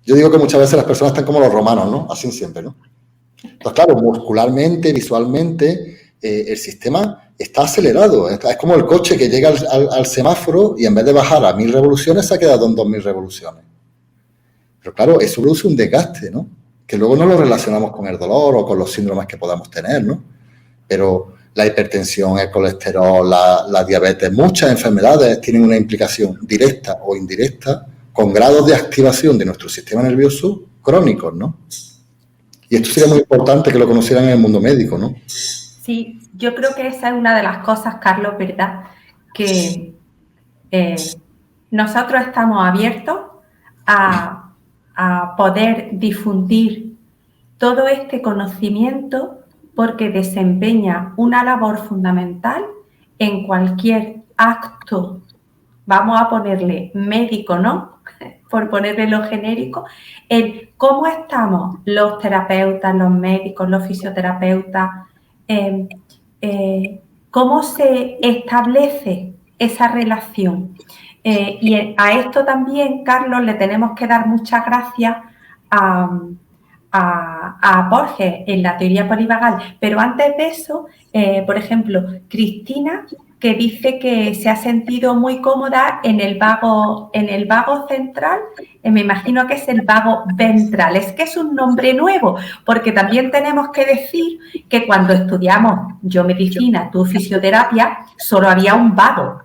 yo digo que muchas veces las personas están como los romanos, ¿no? Así siempre, ¿no? Entonces, claro, muscularmente, visualmente, el sistema está acelerado. Es como el coche que llega al semáforo y en vez de bajar a 1000 revoluciones se ha quedado en 2000 revoluciones. Pero claro, eso produce un desgaste, ¿no? Que luego no lo relacionamos con el dolor o con los síndromes que podamos tener, ¿no? Pero La hipertensión, el colesterol, la diabetes, muchas enfermedades tienen una implicación directa o indirecta con grados de activación de nuestro sistema nervioso crónicos, ¿no? Y esto sería muy importante que lo conocieran en el mundo médico, ¿no? Sí, yo creo que esa es una de las cosas, Carlos, ¿verdad? Que nosotros estamos abiertos a poder difundir todo este conocimiento porque desempeña una labor fundamental en cualquier acto, vamos a ponerle médico, ¿no? Por ponerle lo genérico, en cómo estamos los terapeutas, los médicos, los fisioterapeutas, cómo se establece esa relación. Y a esto también, Carlos, le tenemos que dar muchas gracias a Borges en la teoría polivagal. Pero antes de eso, por ejemplo, Cristina, que dice que se ha sentido muy cómoda en el vago central, me imagino que es el vago ventral. Es que es un nombre nuevo, porque también tenemos que decir que cuando estudiamos yo medicina, tú fisioterapia, solo había un vago,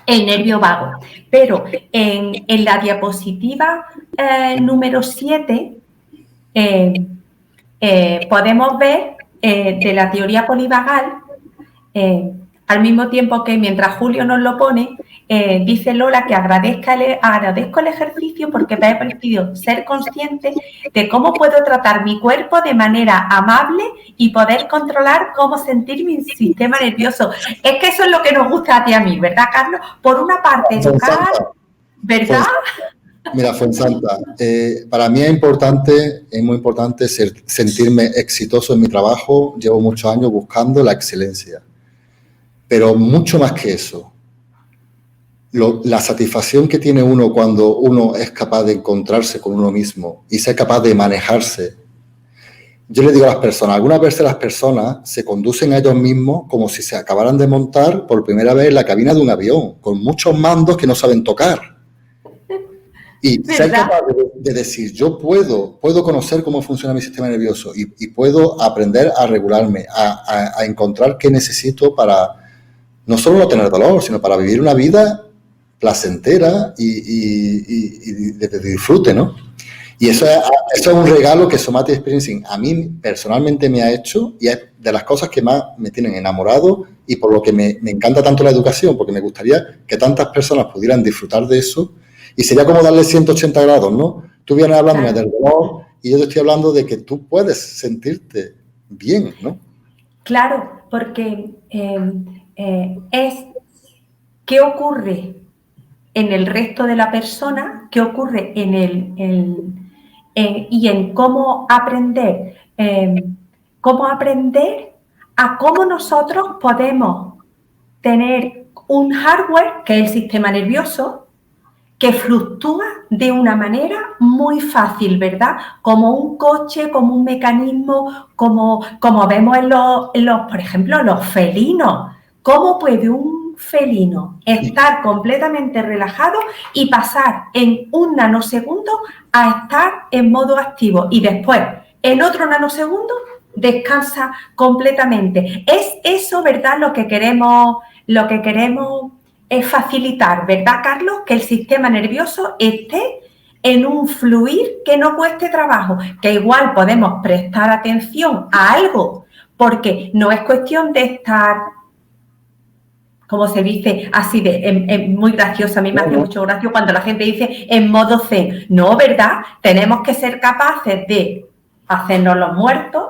el nervio vago. Pero en la diapositiva número 7 podemos ver de la teoría polivagal, al mismo tiempo que mientras Julio nos lo pone, dice Lola que agradezco el ejercicio porque me ha permitido ser consciente de cómo puedo tratar mi cuerpo de manera amable y poder controlar cómo sentir mi sistema nervioso. Es que eso es lo que nos gusta a ti y a mí, ¿verdad, Carlos? Por una parte, educar, ¿verdad? Mira, Fuensanta, para mí es muy importante sentirme exitoso en mi trabajo. Llevo muchos años buscando la excelencia. Pero mucho más que eso, la satisfacción que tiene uno cuando uno es capaz de encontrarse con uno mismo y ser capaz de manejarse. Yo le digo a las personas, algunas veces las personas se conducen a ellos mismos como si se acabaran de montar por primera vez en la cabina de un avión, con muchos mandos que no saben tocar. Y ser capaz de decir, yo puedo conocer cómo funciona mi sistema nervioso y puedo aprender a regularme, a encontrar qué necesito para no solo no tener dolor, sino para vivir una vida placentera y de disfrute, ¿no? Y eso es un regalo que Somatic Experiencing a mí personalmente me ha hecho y es de las cosas que más me tienen enamorado y por lo que me encanta tanto la educación, porque me gustaría que tantas personas pudieran disfrutar de eso y sería como darle 180 grados, ¿no? Tú vienes hablándome del dolor y yo te estoy hablando de que tú puedes sentirte bien, ¿no? Claro, porque es qué ocurre en el resto de la persona, qué ocurre y en cómo aprender a cómo nosotros podemos tener un hardware, que es el sistema nervioso, que fluctúa de una manera muy fácil, ¿verdad? Como un coche, como un mecanismo, como vemos por ejemplo, los felinos. ¿Cómo puede un felino estar completamente relajado y pasar en un nanosegundo a estar en modo activo y después, en otro nanosegundo, descansa completamente? Es eso, ¿verdad? Lo que queremos es facilitar, ¿verdad, Carlos? Que el sistema nervioso esté en un fluir que no cueste trabajo, que igual podemos prestar atención a algo, porque no es cuestión de estar, como se dice, así muy gracioso. A mí me hace mucho gracia cuando la gente dice en modo zen. No, ¿verdad? Tenemos que ser capaces de hacernos los muertos,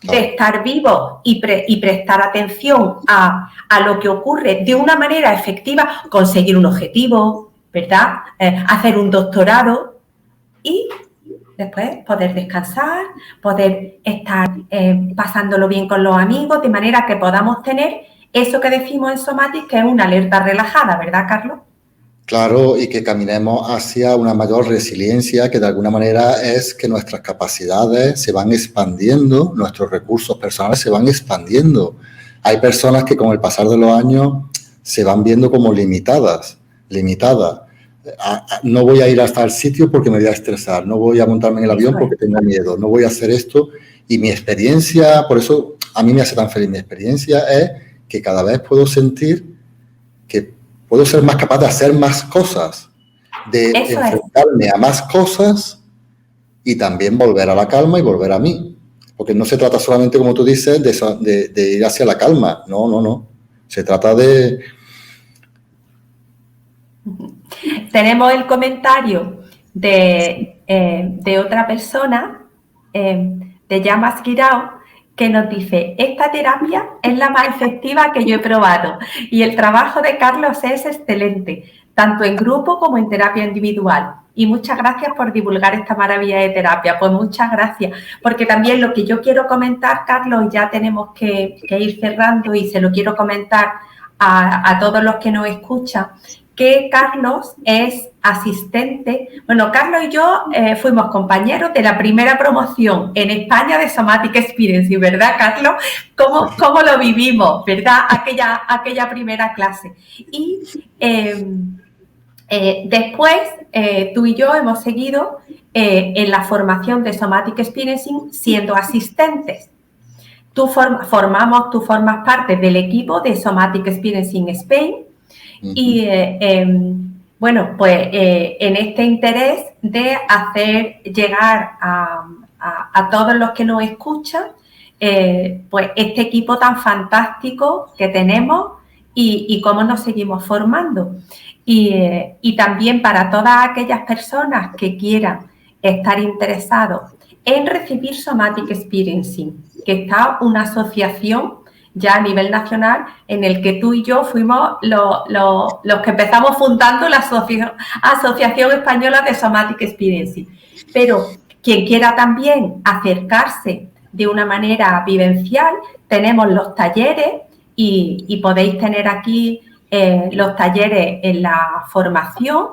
de estar vivos y prestar atención a lo que ocurre de una manera efectiva, conseguir un objetivo, ¿verdad? Hacer un doctorado y después poder descansar, poder estar pasándolo bien con los amigos, de manera que podamos tener eso que decimos en Somatic, que es una alerta relajada, ¿verdad, Carlos? Claro, y que caminemos hacia una mayor resiliencia, que de alguna manera es que nuestras capacidades se van expandiendo, nuestros recursos personales se van expandiendo. Hay personas que con el pasar de los años se van viendo como limitadas. No voy a ir hasta el sitio porque me voy a estresar, no voy a montarme en el avión porque tengo miedo, no voy a hacer esto. Y mi experiencia, por eso a mí me hace tan feliz, mi experiencia es que cada vez puedo sentir que puedo ser más capaz de hacer más cosas, de enfrentarme a más cosas y también volver a la calma y volver a mí. Porque no se trata solamente, como tú dices, de ir hacia la calma. No. Se trata de... Tenemos el comentario de otra persona, de Llamas Guirao, que nos dice: esta terapia es la más efectiva que yo he probado y el trabajo de Carlos es excelente, tanto en grupo como en terapia individual. Y muchas gracias por divulgar esta maravilla de terapia. Pues muchas gracias, porque también lo que yo quiero comentar, Carlos, ya tenemos que ir cerrando y se lo quiero comentar a todos los que nos escuchan, que Carlos es asistente. Bueno, Carlos y yo fuimos compañeros de la primera promoción en España de Somatic Experience, ¿verdad, Carlos? ¿Cómo lo vivimos, verdad? Aquella primera clase. Y después, tú y yo hemos seguido en la formación de Somatic Experiencing siendo asistentes. Tú formas parte del equipo de Somatic Experiencing Spain. Y bueno, pues en este interés de hacer llegar a todos los que nos escuchan, pues este equipo tan fantástico que tenemos y cómo nos seguimos formando. Y también para todas aquellas personas que quieran estar interesados en recibir Somatic Experiencing, que está una asociación ya a nivel nacional, en el que tú y yo fuimos los que empezamos fundando la Asociación Española de Somatic Experiencing. Pero quien quiera también acercarse de una manera vivencial, tenemos los talleres y podéis tener aquí los talleres en la formación.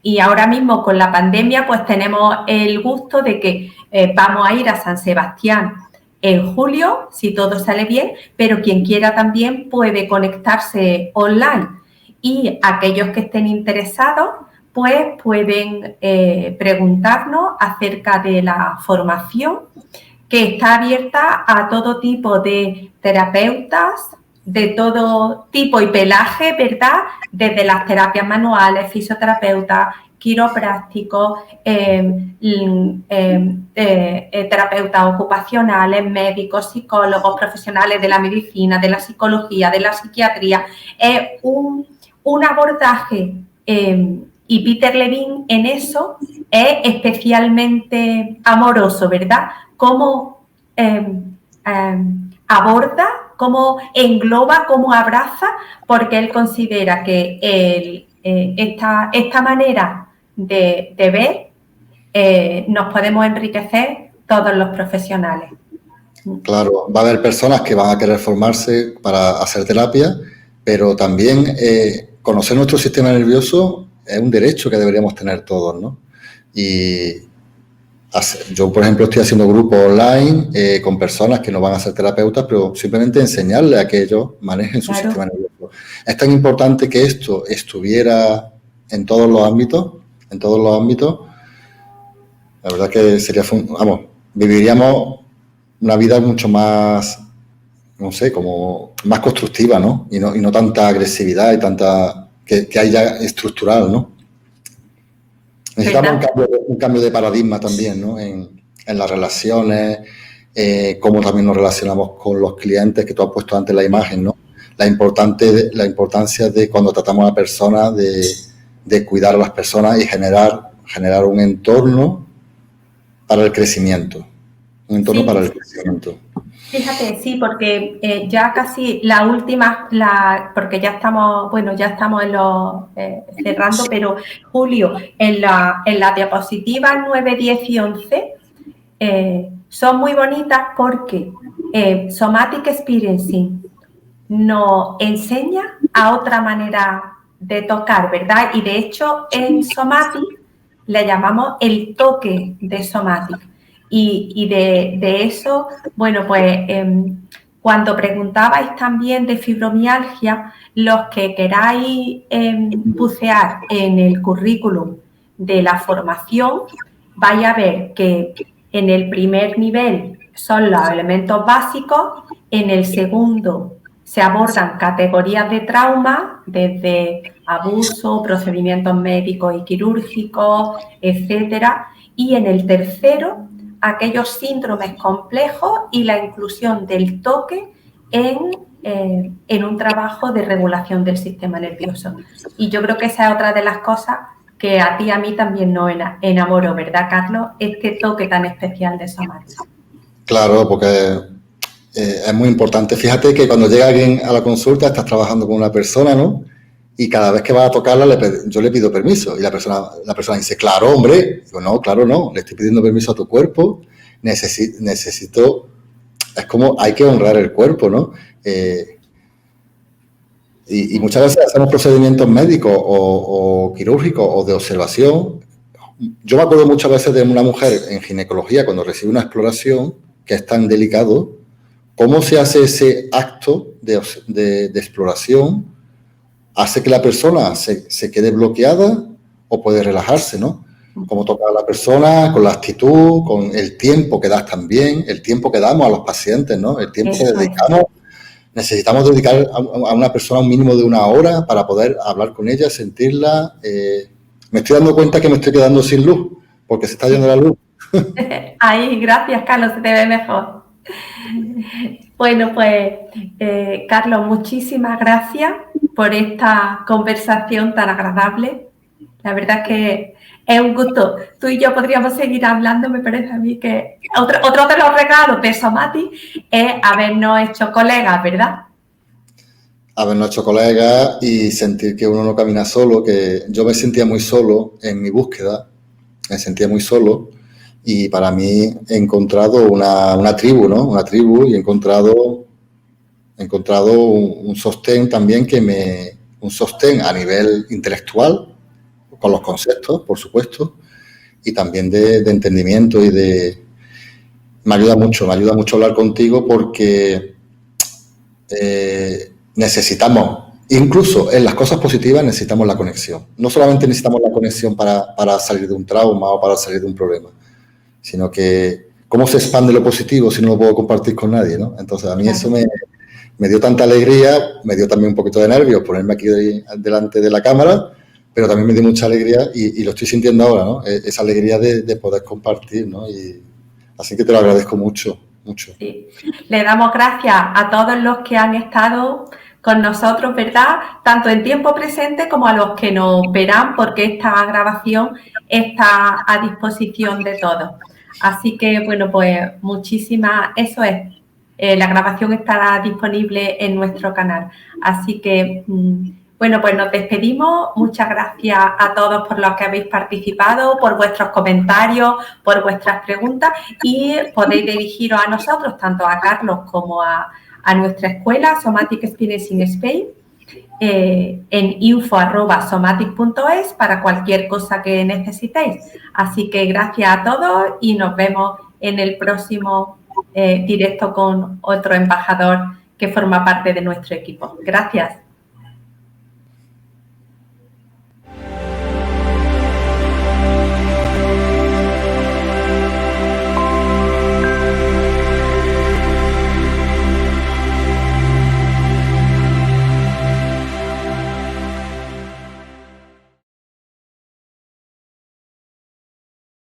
Y ahora mismo con la pandemia pues tenemos el gusto de que vamos a ir a San Sebastián en julio, si todo sale bien, pero quien quiera también puede conectarse online. Y aquellos que estén interesados, pues pueden preguntarnos acerca de la formación, que está abierta a todo tipo de terapeutas, de todo tipo y pelaje, ¿verdad? Desde las terapias manuales, fisioterapeutas, quiroprácticos, terapeutas ocupacionales, médicos, psicólogos, profesionales de la medicina, de la psicología, de la psiquiatría. Es un abordaje y Peter Levine en eso es especialmente amoroso, ¿verdad? Cómo aborda, cómo engloba, cómo abraza, porque él considera que esta manera de ver nos podemos enriquecer todos los profesionales. Claro, va a haber personas que van a querer formarse para hacer terapia, pero también conocer nuestro sistema nervioso es un derecho que deberíamos tener todos, ¿no? Y yo, por ejemplo, estoy haciendo grupos online con personas que no van a ser terapeutas, pero simplemente enseñarles a que ellos manejen su sistema nervioso. Es tan importante que esto estuviera en todos los ámbitos, la verdad que sería, viviríamos una vida mucho más, no sé, como más constructiva, ¿no? Y no tanta agresividad y tanta, que hay ya estructural, ¿no? Necesitamos un cambio de paradigma también, ¿no? En las relaciones, cómo también nos relacionamos con los clientes, que tú has puesto antes la imagen, ¿no? La importancia de cuando tratamos a la persona, de cuidar a las personas y generar un entorno para el crecimiento. Un entorno para el crecimiento. Fíjate, sí, porque ya casi la última, porque ya estamos cerrando, pero Julio, en la diapositiva 9, 10 y 11 son muy bonitas porque Somatic Experiencing nos enseña a otra manera de tocar, ¿verdad? Y de hecho en Somatic le llamamos el toque de Somatic. Y de eso, bueno, pues cuando preguntabais también de fibromialgia, los que queráis bucear en el currículum de la formación, vais a ver que En el primer nivel son los elementos básicos, en el segundo se abordan categorías de trauma, desde abuso, procedimientos médicos y quirúrgicos, etcétera, y en el tercero aquellos síndromes complejos y la inclusión del toque en un trabajo de regulación del sistema nervioso. Y yo creo que esa es otra de las cosas que a ti y a mí también nos enamoró, ¿verdad, Carlos? Este toque tan especial de Somatic. Claro, porque es muy importante. Fíjate que cuando llega alguien a la consulta, estás trabajando con una persona, ¿no? Y cada vez que vas a tocarla, yo le pido permiso. Y la persona dice, claro, hombre. Digo, no, claro, no. Le estoy pidiendo permiso a tu cuerpo. Necesito... Es como hay que honrar el cuerpo, ¿no? Y muchas veces hacemos procedimientos médicos o quirúrgicos o de observación. Yo me acuerdo muchas veces de una mujer en ginecología cuando recibe una exploración, que es tan delicado, cómo se hace ese acto de exploración, hace que la persona se quede bloqueada o puede relajarse, ¿no? Cómo tocar a la persona, con la actitud, con el tiempo que das también, el tiempo que damos a los pacientes, ¿no? El tiempo que dedicamos. Necesitamos dedicar a una persona un mínimo de 1 hora para poder hablar con ella, sentirla. Me estoy dando cuenta que me estoy quedando sin luz, porque se está yendo la luz. Ahí, gracias, Carlos, se te ve mejor. Bueno, pues, Carlos, muchísimas gracias por esta conversación tan agradable. La verdad es que es un gusto. Tú y yo podríamos seguir hablando, me parece a mí que otro de los regalos de Somatic es habernos hecho colegas, ¿verdad? Habernos hecho colegas y sentir que uno no camina solo, que yo me sentía muy solo en mi búsqueda, me sentía muy solo y para mí he encontrado una tribu, ¿no? Una tribu y he encontrado un sostén también un sostén a nivel intelectual, con los conceptos, por supuesto, y también de entendimiento me ayuda mucho hablar contigo porque necesitamos, incluso en las cosas positivas necesitamos la conexión. No solamente necesitamos la conexión para salir de un trauma o para salir de un problema, sino que cómo se expande lo positivo si no lo puedo compartir con nadie, ¿no? Entonces a mí eso me dio tanta alegría, me dio también un poquito de nervios ponerme aquí delante de la cámara, pero también me dio mucha alegría y lo estoy sintiendo ahora, ¿no? Esa alegría de poder compartir, ¿no? Así que te lo agradezco mucho. Sí. Le damos gracias a todos los que han estado con nosotros, ¿verdad? Tanto en tiempo presente como a los que nos verán, porque esta grabación está a disposición de todos. Así que, bueno, pues eso es. La grabación estará disponible en nuestro canal. Así que, bueno, pues nos despedimos. Muchas gracias a todos por los que habéis participado, por vuestros comentarios, por vuestras preguntas y podéis dirigiros a nosotros, tanto a Carlos como a nuestra escuela, Somatic Experiencing Spain, en info@somatic.es para cualquier cosa que necesitéis. Así que gracias a todos y nos vemos en el próximo directo con otro embajador que forma parte de nuestro equipo. Gracias.